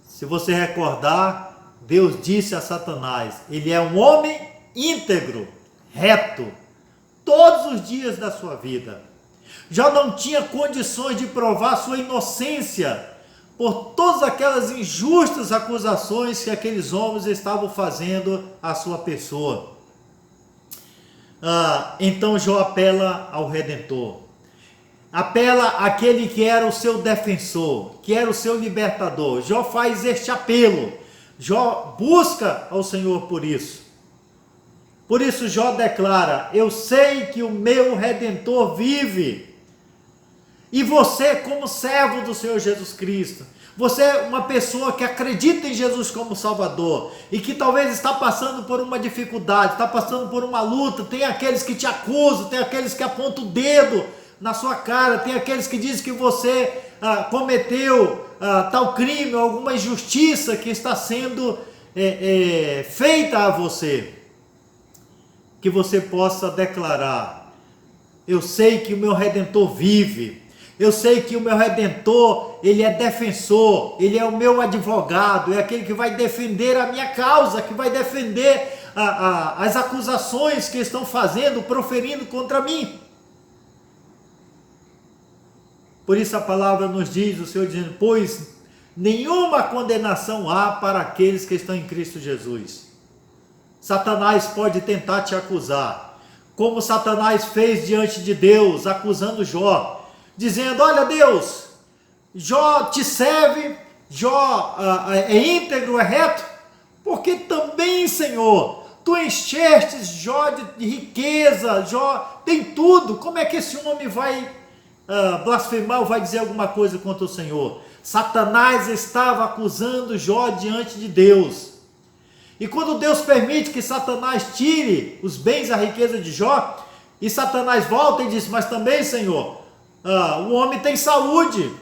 Se você recordar, Deus disse a Satanás: ele é um homem íntegro, reto, todos os dias da sua vida. Jó não tinha condições de provar sua inocência por todas aquelas injustas acusações que aqueles homens estavam fazendo à sua pessoa. Então Jó apela ao Redentor. apela àquele que era o seu defensor, que era o seu libertador. Jó faz este apelo. Jó busca ao Senhor por isso. Por isso Jó declara: eu sei que o meu Redentor vive. E você, como servo do Senhor Jesus Cristo, você é uma pessoa que acredita em Jesus como Salvador e que talvez está passando por uma dificuldade, está passando por uma luta. Tem aqueles que te acusam, tem aqueles que apontam o dedo na sua cara, tem aqueles que dizem que você cometeu tal crime, alguma injustiça que está sendo feita a você. Que você possa declarar: eu sei que o meu Redentor vive, eu sei que o meu Redentor, ele é defensor, ele é o meu advogado, é aquele que vai defender a minha causa, que vai defender as acusações que estão fazendo, proferindo contra mim. Por isso a palavra nos diz, o Senhor dizendo: pois nenhuma condenação há para aqueles que estão em Cristo Jesus. Satanás pode tentar te acusar, como Satanás fez diante de Deus, acusando Jó, dizendo: olha Deus, Jó te serve, Jó é íntegro, é reto, porque também, Senhor, tu enchestes Jó de riqueza, Jó tem tudo. Como é que esse homem vai blasfemar ou vai dizer alguma coisa contra o Senhor? Satanás estava acusando Jó diante de Deus. E quando Deus permite que Satanás tire os bens e a riqueza de Jó, e Satanás volta e diz: mas também, Senhor, o homem tem saúde,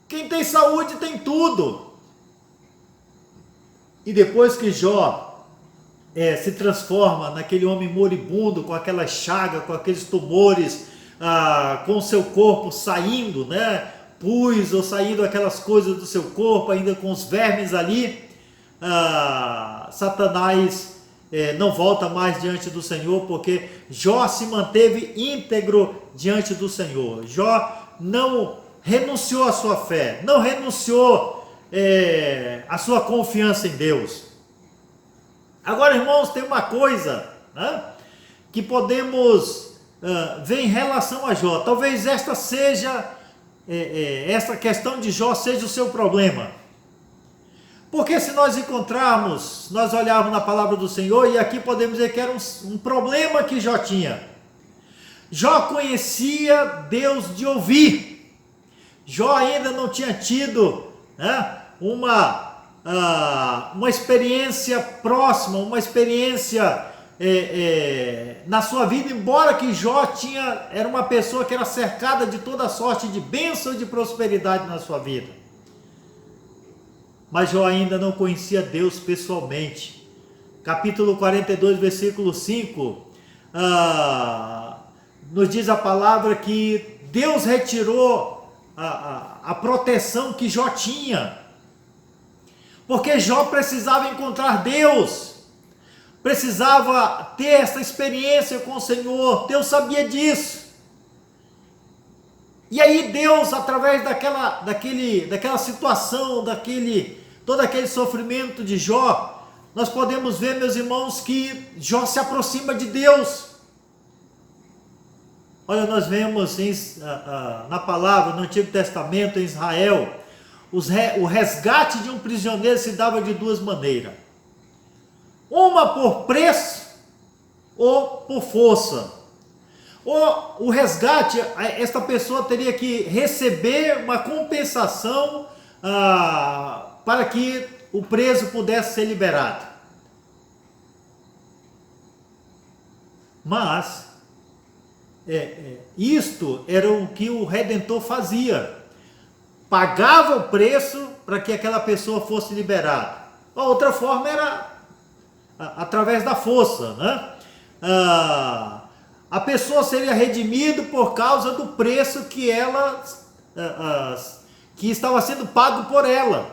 quem tem saúde tem tudo. E depois que Jó se transforma naquele homem moribundo, com aquela chaga, com aqueles tumores, com o seu corpo saindo, né, pus ou saindo aquelas coisas do seu corpo, ainda com os vermes ali, Satanás não volta mais diante do Senhor, porque Jó se manteve íntegro diante do Senhor. Jó não renunciou à sua fé, não renunciou à sua confiança em Deus. Agora, irmãos, tem uma coisa, né, que podemos ver em relação a Jó. Talvez esta seja, essa questão de Jó seja o seu problema. Porque se nós olharmos na palavra do Senhor, e aqui podemos dizer que era um problema que Jó tinha. Jó conhecia Deus de ouvir. Jó ainda não tinha tido, né, uma experiência próxima, uma experiência na sua vida, embora que Jó era uma pessoa que era cercada de toda sorte de bênção e de prosperidade na sua vida. Mas Jó ainda não conhecia Deus pessoalmente. Capítulo 42, versículo 5, nos diz a palavra que Deus retirou a proteção que Jó tinha, porque Jó precisava encontrar Deus, precisava ter essa experiência com o Senhor. Deus sabia disso. E aí Deus, através daquela situação, todo aquele sofrimento de Jó, nós podemos ver, meus irmãos, que Jó se aproxima de Deus. Olha, nós vemos na palavra, no Antigo Testamento, em Israel, o resgate de um prisioneiro se dava de duas maneiras: uma por preço ou por força. Ou o resgate, esta pessoa teria que receber uma compensação para que o preso pudesse ser liberado. Mas isto era o que o Redentor fazia: pagava o preço para que aquela pessoa fosse liberada. A outra forma era através da força, né? A pessoa seria redimida por causa do preço que estava sendo pago por ela.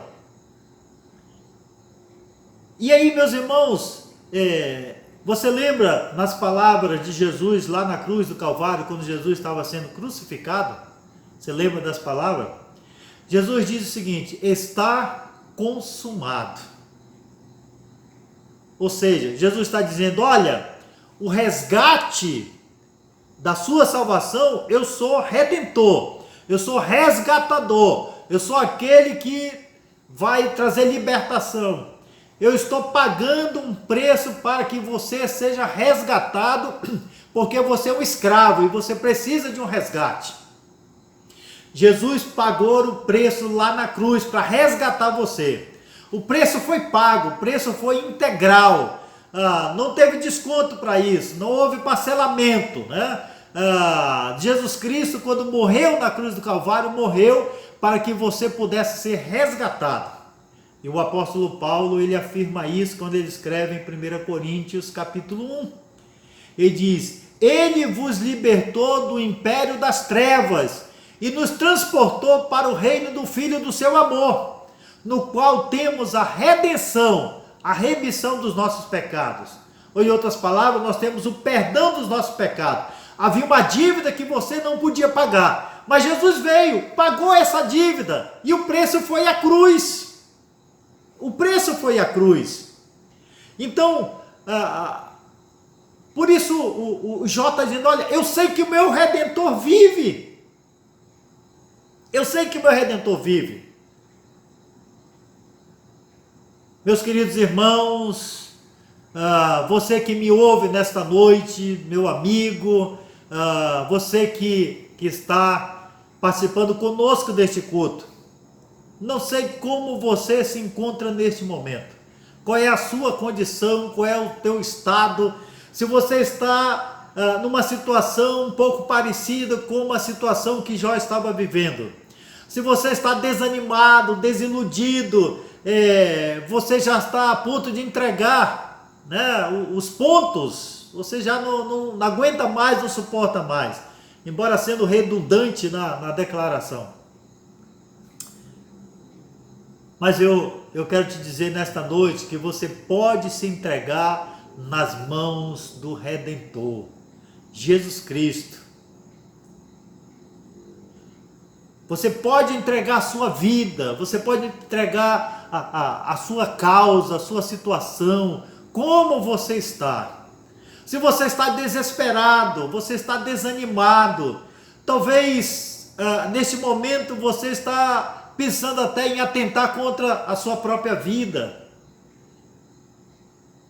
E aí, meus irmãos, você lembra nas palavras de Jesus lá na cruz do Calvário, quando Jesus estava sendo crucificado? Você lembra das palavras? Jesus diz o seguinte: está consumado. Ou seja, Jesus está dizendo: olha, o resgate da sua salvação, eu sou redentor. eu sou resgatador, eu sou aquele que vai trazer libertação. Eu estou pagando um preço para que você seja resgatado, porque você é um escravo e você precisa de um resgate. Jesus pagou o preço lá na cruz para resgatar você. O preço foi pago, o preço foi integral. Não teve desconto para isso, não houve parcelamento, né? Jesus Cristo, quando morreu na cruz do Calvário, morreu para que você pudesse ser resgatado. E o apóstolo Paulo, ele afirma isso quando ele escreve em 1 Coríntios capítulo 1. Ele diz: ele vos libertou do império das trevas e nos transportou para o reino do Filho do seu amor, no qual temos a redenção, a remissão dos nossos pecados. Ou em outras palavras, nós temos o perdão dos nossos pecados. Havia uma dívida que você não podia pagar, mas Jesus veio, pagou essa dívida, e o preço foi a cruz. O preço foi a cruz. Então, por isso o Jó está dizendo: olha, eu sei que o meu Redentor vive. Eu sei que o meu Redentor vive. Meus queridos irmãos, você que me ouve nesta noite, meu amigo, você que está participando conosco deste culto, não sei como você se encontra neste momento, qual é a sua condição, qual é o teu estado, se você está numa situação um pouco parecida com a situação que Jó estava vivendo, se você está desanimado, desiludido, você já está a ponto de entregar, né, os pontos, você já não aguenta mais, não suporta mais, embora sendo redundante na declaração. Mas eu quero te dizer nesta noite que você pode se entregar nas mãos do Redentor, Jesus Cristo. Você pode entregar a sua vida, você pode entregar a sua causa, a sua situação, como você está. Se você está desesperado, você está desanimado, talvez neste momento você está pensando até em atentar contra a sua própria vida.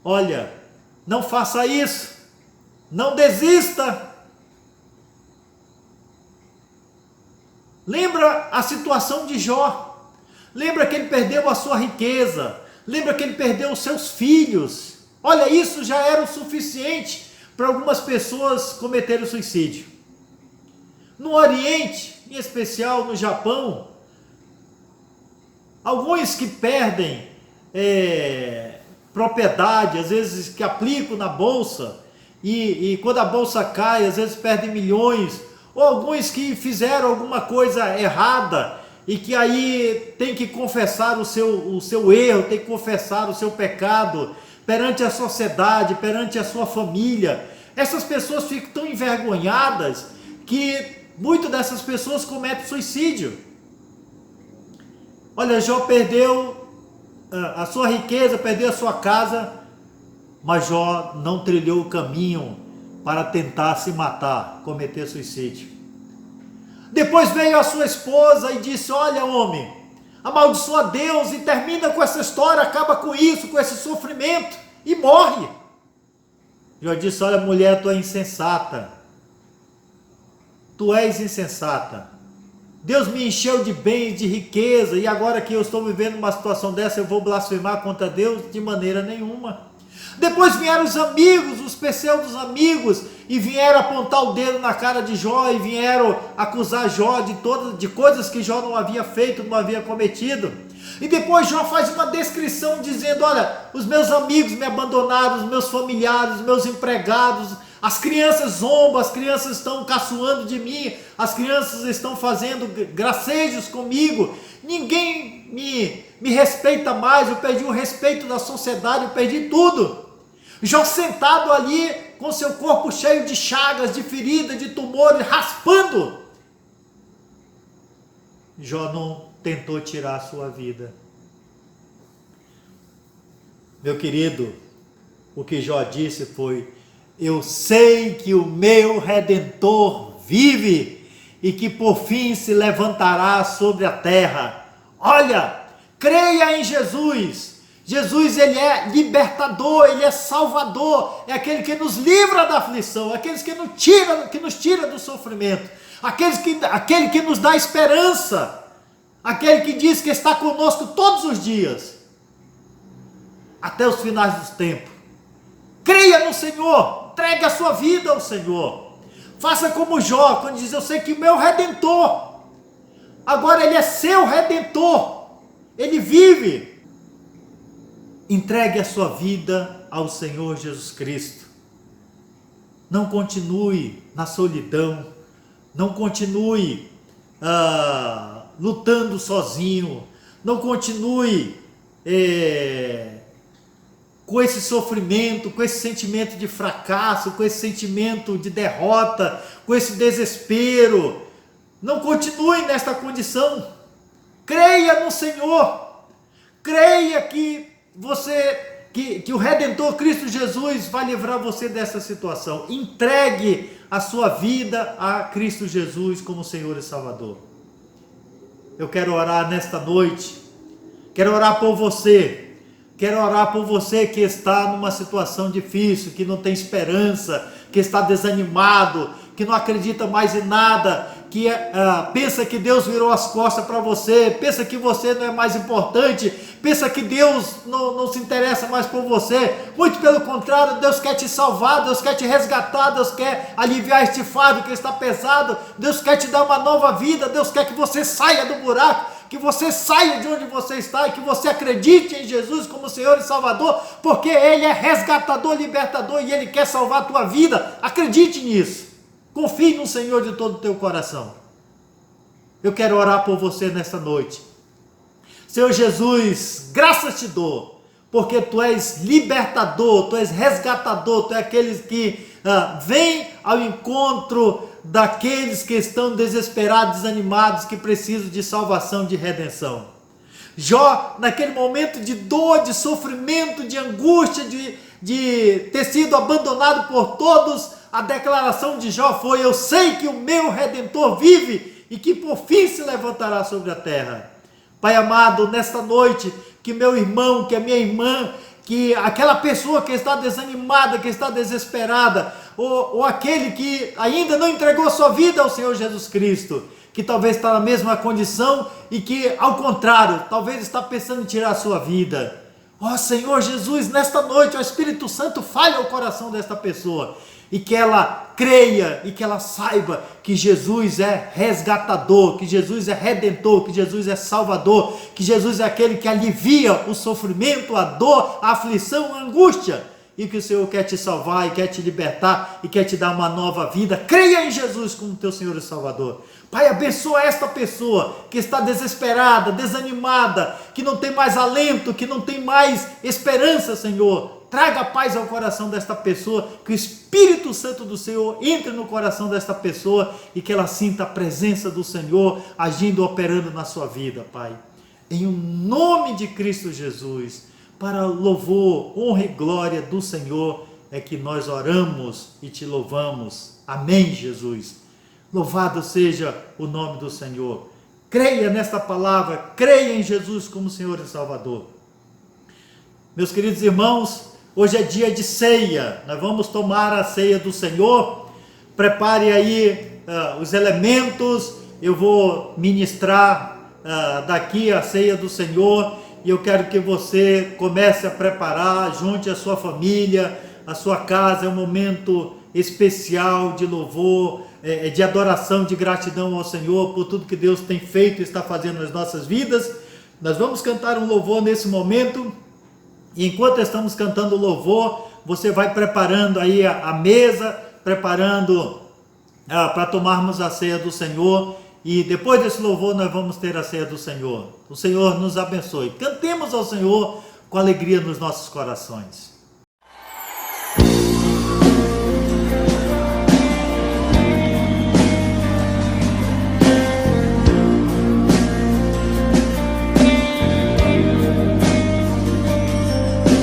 Olha, não faça isso, não desista. Lembra a situação de Jó, lembra que ele perdeu a sua riqueza, lembra que ele perdeu os seus filhos. Olha, isso já era o suficiente para algumas pessoas cometerem o suicídio. No Oriente, em especial no Japão, alguns que perdem propriedade, às vezes que aplicam na bolsa, e quando a bolsa cai, às vezes perdem milhões, ou alguns que fizeram alguma coisa errada, e que aí tem que confessar o seu erro, tem que confessar o seu pecado, perante a sociedade, perante a sua família. Essas pessoas ficam tão envergonhadas, que muitas dessas pessoas cometem suicídio. Olha, Jó perdeu a sua riqueza, perdeu a sua casa, mas Jó não trilhou o caminho para tentar se matar, cometer suicídio. Depois veio a sua esposa e disse: olha, homem, amaldiçoa Deus e termina com essa história, acaba com isso, com esse sofrimento, e morre. Jó disse: olha, mulher, tu é insensata, tu és insensata. Deus me encheu de bens, de riqueza, e agora que eu estou vivendo uma situação dessa, eu vou blasfemar contra Deus? De maneira nenhuma. Depois vieram os amigos, os pseudos amigos, e vieram apontar o dedo na cara de Jó, e vieram acusar Jó de coisas que Jó não havia feito, não havia cometido. E depois Jó faz uma descrição dizendo: olha, os meus amigos me abandonaram, os meus familiares, os meus empregados, as crianças zombam, as crianças estão caçoando de mim, as crianças estão fazendo gracejos comigo, ninguém me respeita mais, eu perdi o respeito da sociedade, eu perdi tudo. Jó sentado ali, com seu corpo cheio de chagas, de feridas, de tumores, raspando. Jó não tentou tirar a sua vida. Meu querido, o que Jó disse foi: eu sei que o meu Redentor vive, e que por fim se levantará sobre a terra. Olha, creia em Jesus. Jesus, ele é libertador, ele é salvador, é aquele que nos livra da aflição, aquele que nos tira do sofrimento, aquele que nos dá esperança, aquele que diz que está conosco todos os dias, até os finais dos tempos. Creia no Senhor, entregue a sua vida ao Senhor. Faça como Jó, quando diz: eu sei que o meu Redentor, agora ele é seu Redentor, ele vive. Entregue a sua vida ao Senhor Jesus Cristo. Não continue na solidão, não continue lutando sozinho, não continue com esse sofrimento, com esse sentimento de fracasso, com esse sentimento de derrota, com esse desespero. Não continue nesta condição. Creia no Senhor. Creia que o Redentor Cristo Jesus vai livrar você dessa situação. Entregue a sua vida a Cristo Jesus como Senhor e Salvador. Eu quero orar nesta noite. Quero orar por você. Quero orar por você que está numa situação difícil, que não tem esperança, que está desanimado, que não acredita mais em nada, que pensa que Deus virou as costas para você, pensa que você não é mais importante, pensa que Deus não se interessa mais por você. Muito pelo contrário, Deus quer te salvar, Deus quer te resgatar, Deus quer aliviar este fardo que está pesado, Deus quer te dar uma nova vida, Deus quer que você saia do buraco, que você saia de onde você está e que você acredite em Jesus como Senhor e Salvador, porque Ele é resgatador, libertador e Ele quer salvar a tua vida. Acredite nisso. Confie no Senhor de todo o teu coração. Eu quero orar por você nesta noite. Senhor Jesus, graças te dou, porque Tu és libertador, Tu és resgatador, Tu és aquele que vem ao encontro daqueles que estão desesperados, desanimados, que precisam de salvação, de redenção. Jó, naquele momento de dor, de sofrimento, de angústia, de ter sido abandonado por todos, a declaração de Jó foi: eu sei que o meu Redentor vive e que por fim se levantará sobre a terra. Pai amado, nesta noite, que meu irmão, que a minha irmã, que aquela pessoa que está desanimada, que está desesperada, ou aquele que ainda não entregou sua vida ao Senhor Jesus Cristo, que talvez está na mesma condição e que, ao contrário, talvez está pensando em tirar a sua vida. Ó Senhor Jesus, nesta noite, o Espírito Santo fale ao coração desta pessoa, e que ela creia e que ela saiba que Jesus é resgatador, que Jesus é redentor, que Jesus é salvador, que Jesus é aquele que alivia o sofrimento, a dor, a aflição, a angústia, e que o Senhor quer te salvar e quer te libertar e quer te dar uma nova vida. Creia em Jesus como teu Senhor e Salvador. Pai, abençoa esta pessoa que está desesperada, desanimada, que não tem mais alento, que não tem mais esperança, Senhor. Traga paz ao coração desta pessoa, que o Espírito Santo do Senhor entre no coração desta pessoa e que ela sinta a presença do Senhor agindo, operando na sua vida, Pai. Em nome de Cristo Jesus, para louvor, honra e glória do Senhor, é que nós oramos e te louvamos. Amém, Jesus. Louvado seja o nome do Senhor. Creia nesta palavra, creia em Jesus como Senhor e Salvador. Meus queridos irmãos, hoje é dia de ceia, nós vamos tomar a ceia do Senhor. Prepare aí os elementos, eu vou ministrar daqui a ceia do Senhor, e eu quero que você comece a preparar, junte a sua família, a sua casa. É um momento especial de louvor, de adoração, de gratidão ao Senhor por tudo que Deus tem feito e está fazendo nas nossas vidas. Nós vamos cantar um louvor nesse momento, e enquanto estamos cantando o louvor, você vai preparando aí a mesa, preparando para tomarmos a ceia do Senhor. E depois desse louvor nós vamos ter a ceia do Senhor. O Senhor nos abençoe. Cantemos ao Senhor com alegria nos nossos corações.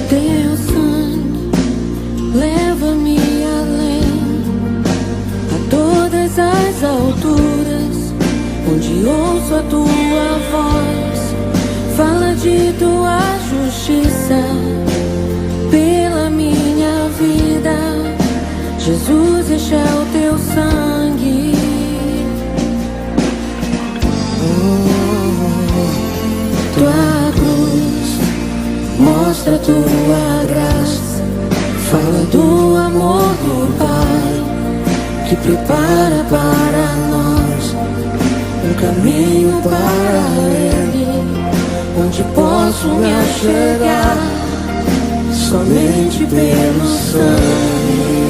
Teu sangue leva-me além, a todas as alturas. onde ouço a tua voz, fala de tua justiça pela minha vida. Jesus, este é o teu sangue. Tua cruz mostra tua graça, fala do amor do Pai, que prepara para nós um caminho para Ele, onde posso me achegar somente pelo sangue.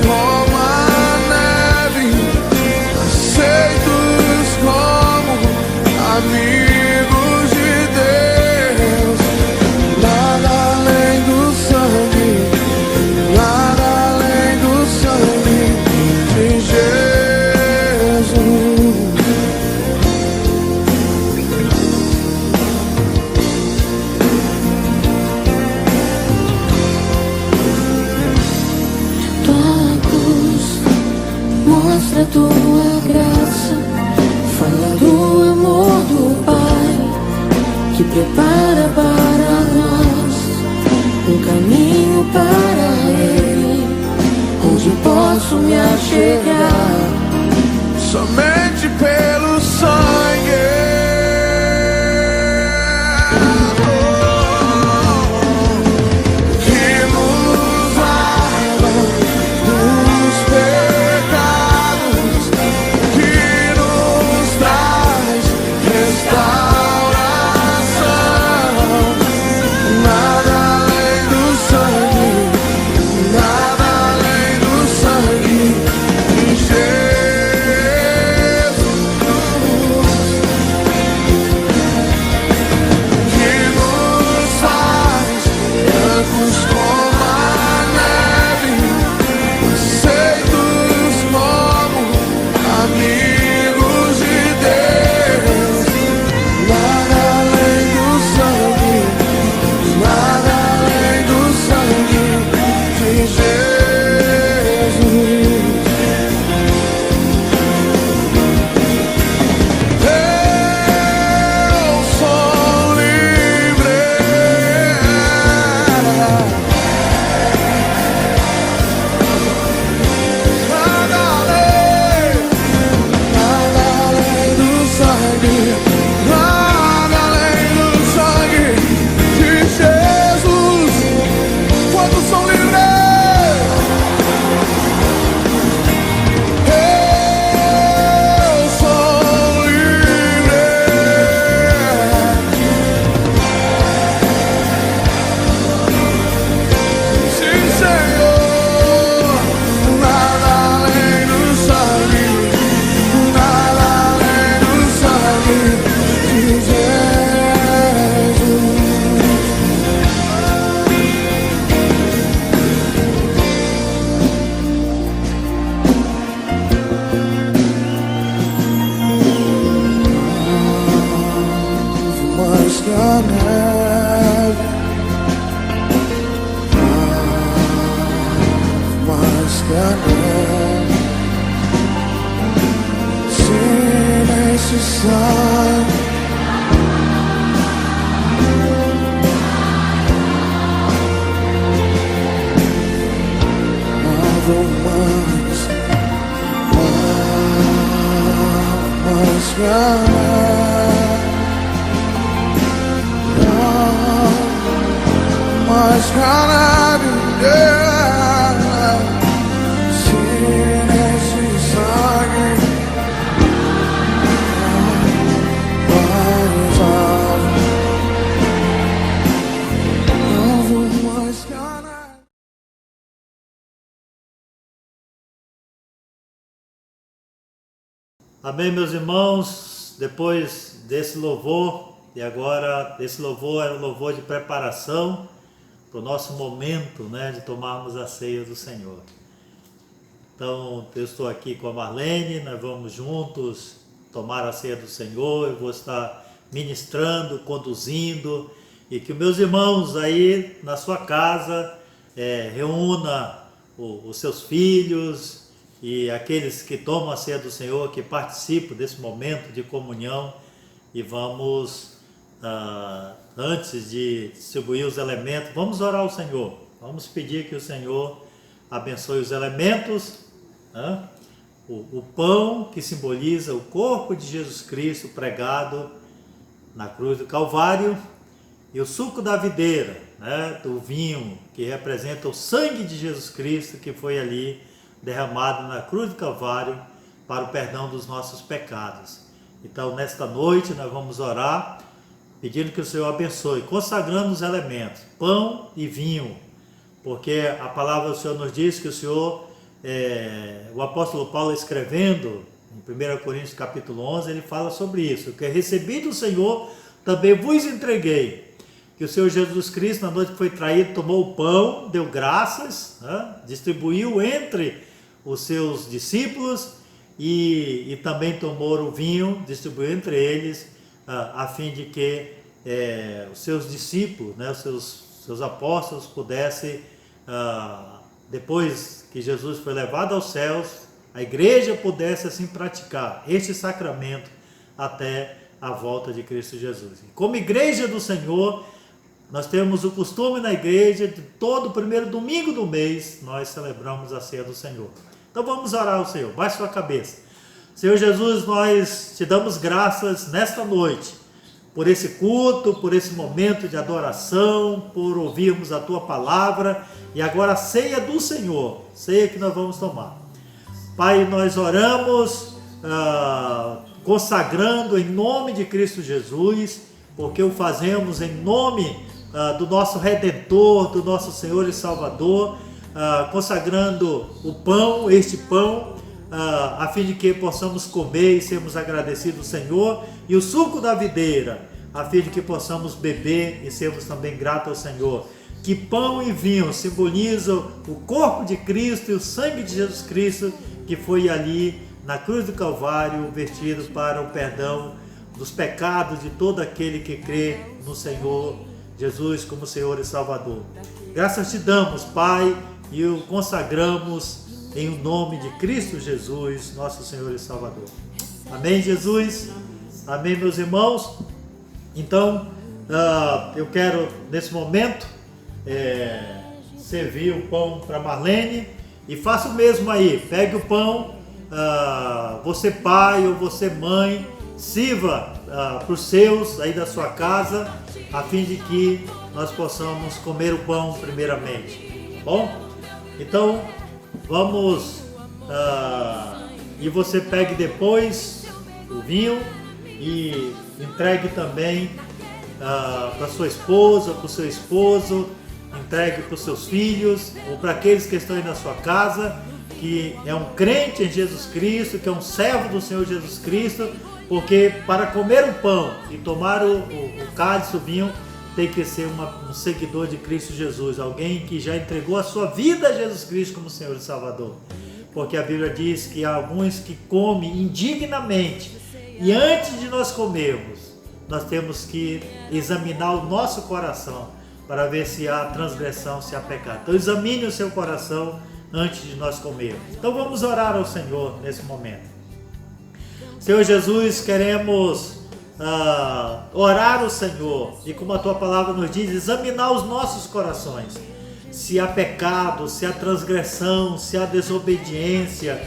Como a neve, aceitos como amigos de Deus. Nada além do sangue, nada além do sangue de Jesus. Mostra tua graça, fala do amor do Pai, que prepara para nós um caminho para Ele, onde posso me achegar somente pelo sangue. Mas cara, Amém, meus irmãos. Depois desse louvor, e agora esse louvor é um louvor de preparação para o nosso momento, né, de tomarmos a ceia do Senhor. Então, eu estou aqui com a Marlene, nós vamos juntos tomar a ceia do Senhor. Eu vou estar ministrando, conduzindo, e que meus irmãos aí na sua casa reúna os seus filhos e aqueles que tomam a ceia do Senhor, que participam desse momento de comunhão, e vamos, antes de distribuir os elementos, vamos orar ao Senhor, vamos pedir que o Senhor abençoe os elementos, né? O pão que simboliza o corpo de Jesus Cristo pregado na cruz do Calvário, e o suco da videira, né, do vinho, que representa o sangue de Jesus Cristo, que foi ali derramado na cruz do Calvário para o perdão dos nossos pecados. Então, nesta noite, nós vamos orar, pedindo que o Senhor abençoe, consagrando os elementos, pão e vinho, porque a palavra do Senhor nos diz que o Senhor, o apóstolo Paulo escrevendo, em 1 Coríntios capítulo 11, ele fala sobre isso, que recebi do Senhor, também vos entreguei, que o Senhor Jesus Cristo, na noite que foi traído, tomou o pão, deu graças, né, distribuiu entre os seus discípulos, e também tomou o vinho, distribuiu entre eles, a fim de que os seus discípulos, né, os seus apóstolos pudessem, depois que Jesus foi levado aos céus, a igreja pudesse assim praticar este sacramento até a volta de Cristo Jesus. E como igreja do Senhor, nós temos o costume na igreja, de todo o primeiro domingo do mês, nós celebramos a ceia do Senhor. Então vamos orar ao Senhor, baixe sua cabeça. Senhor Jesus, nós te damos graças nesta noite, por esse culto, por esse momento de adoração, por ouvirmos a tua palavra, e agora a ceia do Senhor, ceia que nós vamos tomar. Pai, nós oramos, consagrando em nome de Cristo Jesus, porque o fazemos em nome do nosso Redentor, do nosso Senhor e Salvador, consagrando o pão, este pão, a fim de que possamos comer e sermos agradecidos ao Senhor, e o suco da videira, a fim de que possamos beber e sermos também gratos ao Senhor. Que pão e vinho simbolizam o corpo de Cristo e o sangue de Jesus Cristo, que foi ali na cruz do Calvário vertido para o perdão dos pecados de todo aquele que crê no Senhor Jesus como Senhor e Salvador. Graças te damos, Pai, e o consagramos em o nome de Cristo Jesus, nosso Senhor e Salvador. Amém, Jesus? Amém, meus irmãos? Então, eu quero, nesse momento, servir o pão para Marlene, e faça o mesmo aí, pegue o pão, você pai ou você mãe, sirva para os seus aí da sua casa, a fim de que nós possamos comer o pão primeiramente, tá bom? Então, vamos, e você pegue depois o vinho e entregue também para sua esposa, para o seu esposo, entregue para os seus filhos, ou para aqueles que estão aí na sua casa, que é um crente em Jesus Cristo, que é um servo do Senhor Jesus Cristo, porque para comer o pão e tomar o cálice, o vinho, tem que ser um seguidor de Cristo Jesus, alguém que já entregou a sua vida a Jesus Cristo como Senhor e Salvador. Porque a Bíblia diz que há alguns que comem indignamente, e antes de nós comermos, nós temos que examinar o nosso coração, para ver se há transgressão, se há pecado. Então examine o seu coração antes de nós comermos. Então vamos orar ao Senhor nesse momento. Senhor Jesus, queremos orar ao Senhor, e como a tua palavra nos diz, examinar os nossos corações, se há pecado, se há transgressão, se há desobediência.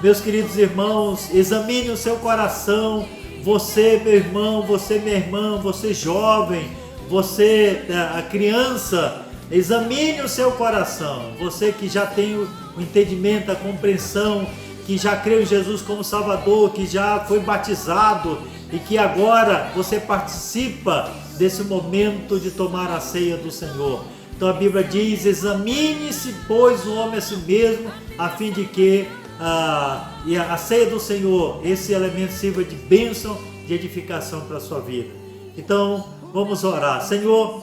Meus queridos irmãos, examine o seu coração, você meu irmão, você minha irmã, você jovem, você a criança, examine o seu coração, você que já tem o entendimento, a compreensão, que já creu em Jesus como Salvador, que já foi batizado e que agora você participa desse momento de tomar a ceia do Senhor. Então a Bíblia diz: examine-se, pois, o homem a si mesmo, a fim de que e a ceia do Senhor, esse elemento sirva de bênção, de edificação para a sua vida. Então vamos orar. Senhor,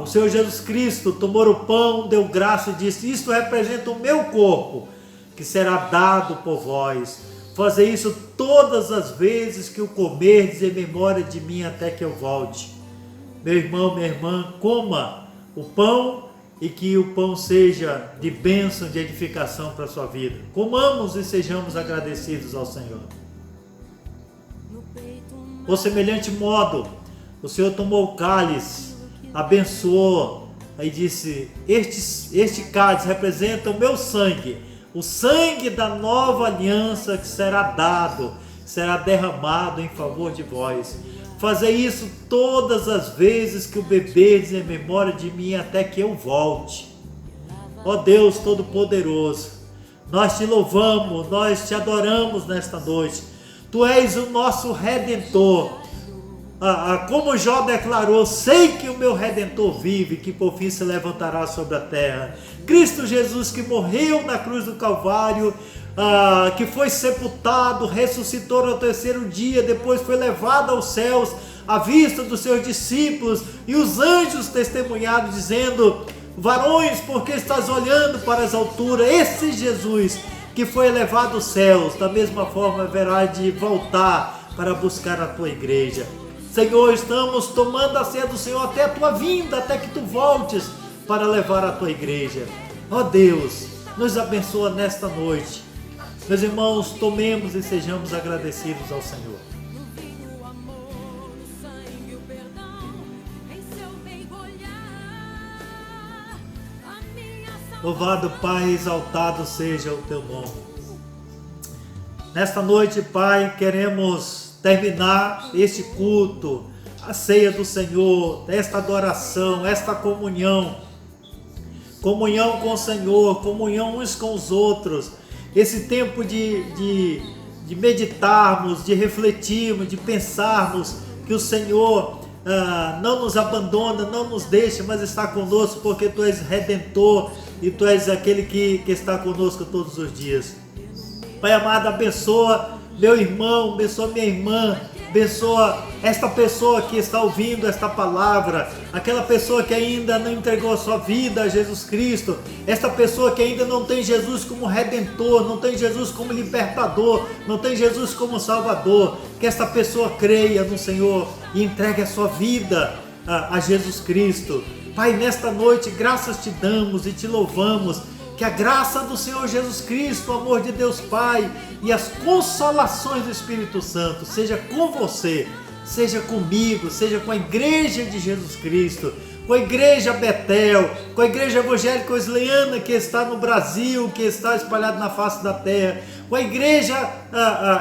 o Senhor Jesus Cristo tomou o pão, deu graça e disse: isto representa o meu corpo, que será dado por vós. Fazer isso todas as vezes que o comerdes em memória de mim até que eu volte. Meu irmão, minha irmã, coma o pão e que o pão seja de bênção, de edificação para a sua vida. Comamos e sejamos agradecidos ao Senhor. Por semelhante modo, o Senhor tomou o cálice, abençoou e disse: este cálice representa o meu sangue, o sangue da nova aliança que será dado, será derramado em favor de vós. Fazer isso todas as vezes que o beberdes em memória de mim até que eu volte. Ó Deus Todo-Poderoso, nós te louvamos, nós te adoramos nesta noite. Tu és o nosso Redentor. Como Jó declarou: sei que o meu Redentor vive, que por fim se levantará sobre a terra. Cristo Jesus, que morreu na cruz do Calvário, que foi sepultado, ressuscitou no terceiro dia, depois foi levado aos céus à vista dos seus discípulos, e os anjos testemunharam dizendo: varões, porque estás olhando para as alturas? Esse Jesus que foi elevado aos céus, da mesma forma haverá de voltar para buscar a tua igreja. Senhor, estamos tomando a ceia do Senhor até a tua vinda, até que tu voltes para levar a tua igreja. Ó Deus, nos abençoa nesta noite. Meus irmãos, tomemos e sejamos agradecidos ao Senhor. Louvado Pai, exaltado seja o teu nome. Nesta noite, Pai, queremos terminar este culto, a ceia do Senhor, esta adoração, esta comunhão com o Senhor, comunhão uns com os outros, esse tempo de meditarmos, de refletirmos, de pensarmos que o Senhor não nos abandona, não nos deixa, mas está conosco, porque Tu és Redentor e Tu és aquele que está conosco todos os dias. Pai amado, abençoa meu irmão, abençoa minha irmã, abençoa esta pessoa que está ouvindo esta palavra, aquela pessoa que ainda não entregou a sua vida a Jesus Cristo, esta pessoa que ainda não tem Jesus como Redentor, não tem Jesus como Libertador, não tem Jesus como Salvador, que esta pessoa creia no Senhor e entregue a sua vida a Jesus Cristo. Pai, nesta noite graças te damos e te louvamos. Que a graça do Senhor Jesus Cristo, o amor de Deus Pai e as consolações do Espírito Santo seja com você, seja comigo, seja com a igreja de Jesus Cristo, com a igreja Betel, com a igreja evangélica wesleyana que está no Brasil, que está espalhada na face da terra, com a igreja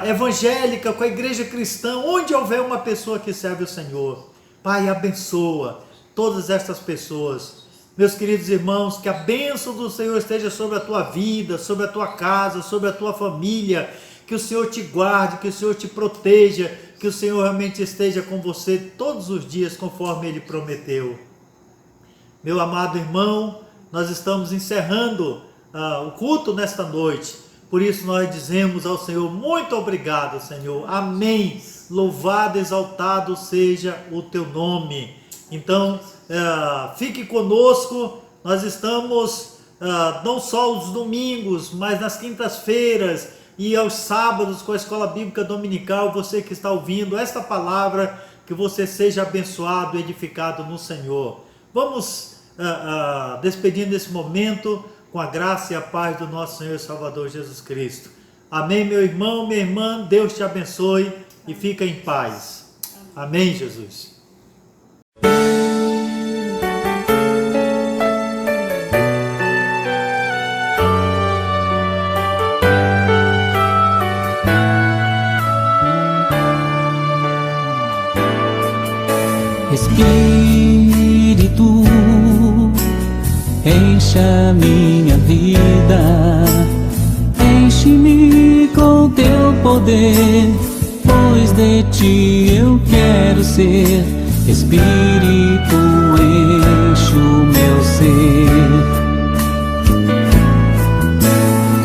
evangélica, com a igreja cristã, onde houver uma pessoa que serve o Senhor. Pai, abençoa todas estas pessoas. Meus queridos irmãos, que a bênção do Senhor esteja sobre a tua vida, sobre a tua casa, sobre a tua família, que o Senhor te guarde, que o Senhor te proteja, que o Senhor realmente esteja com você todos os dias, conforme Ele prometeu. Meu amado irmão, nós estamos encerrando o culto nesta noite, por isso nós dizemos ao Senhor: muito obrigado, Senhor, amém, louvado, exaltado seja o teu nome. Então, fique conosco, nós estamos não só os domingos, mas nas quintas-feiras e aos sábados com a Escola Bíblica Dominical. Você que está ouvindo esta palavra, que você seja abençoado e edificado no Senhor. Vamos despedindo esse momento com a graça e a paz do nosso Senhor e Salvador Jesus Cristo. Amém, meu irmão, minha irmã, Deus te abençoe e fica em paz. Amém, Jesus. Espírito, enche a minha vida, enche-me com teu poder, pois de ti eu quero ser. Espírito, enche o meu ser.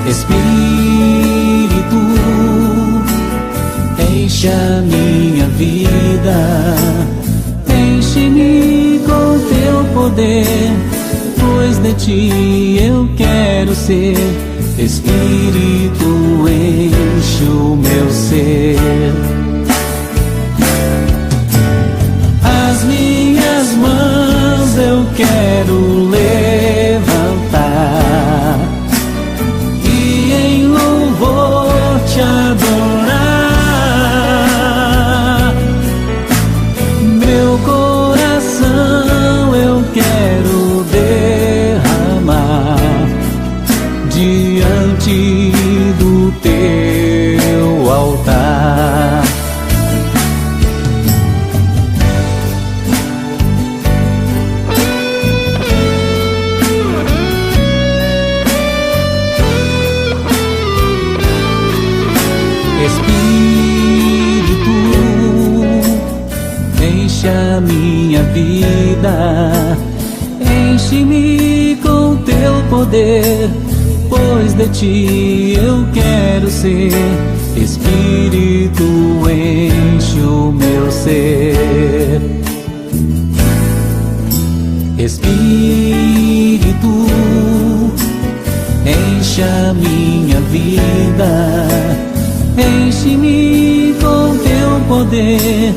Espírito, enche a minha vida, enche-me com teu poder, pois de ti eu quero ser. Espírito, enche o meu ser. As minhas mãos eu quero levantar e em louvor te adorar. Meu coração eu quero derramar diante do teu altar. Espírito, enche a minha vida, enche-me com teu poder, pois de ti eu quero ser. Espírito, enche o meu ser. Espírito, enche a minha vida, enche-me com teu poder,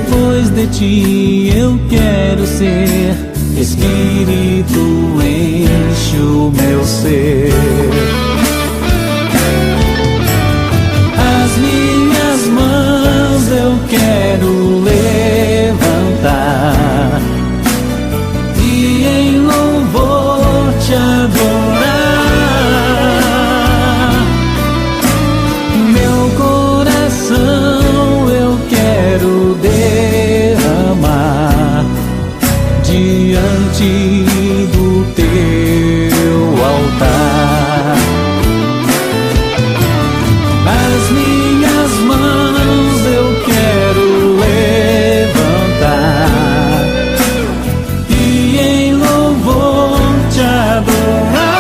pois de ti eu quero ser. Espírito, enche o meu ser. As minhas mãos eu quero levantar e em louvor te adorar. Meu coração eu quero derramar diante do teu altar. As minhas mãos eu quero levantar e em louvor te adorar.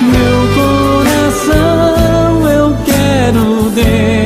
Meu coração eu quero derramar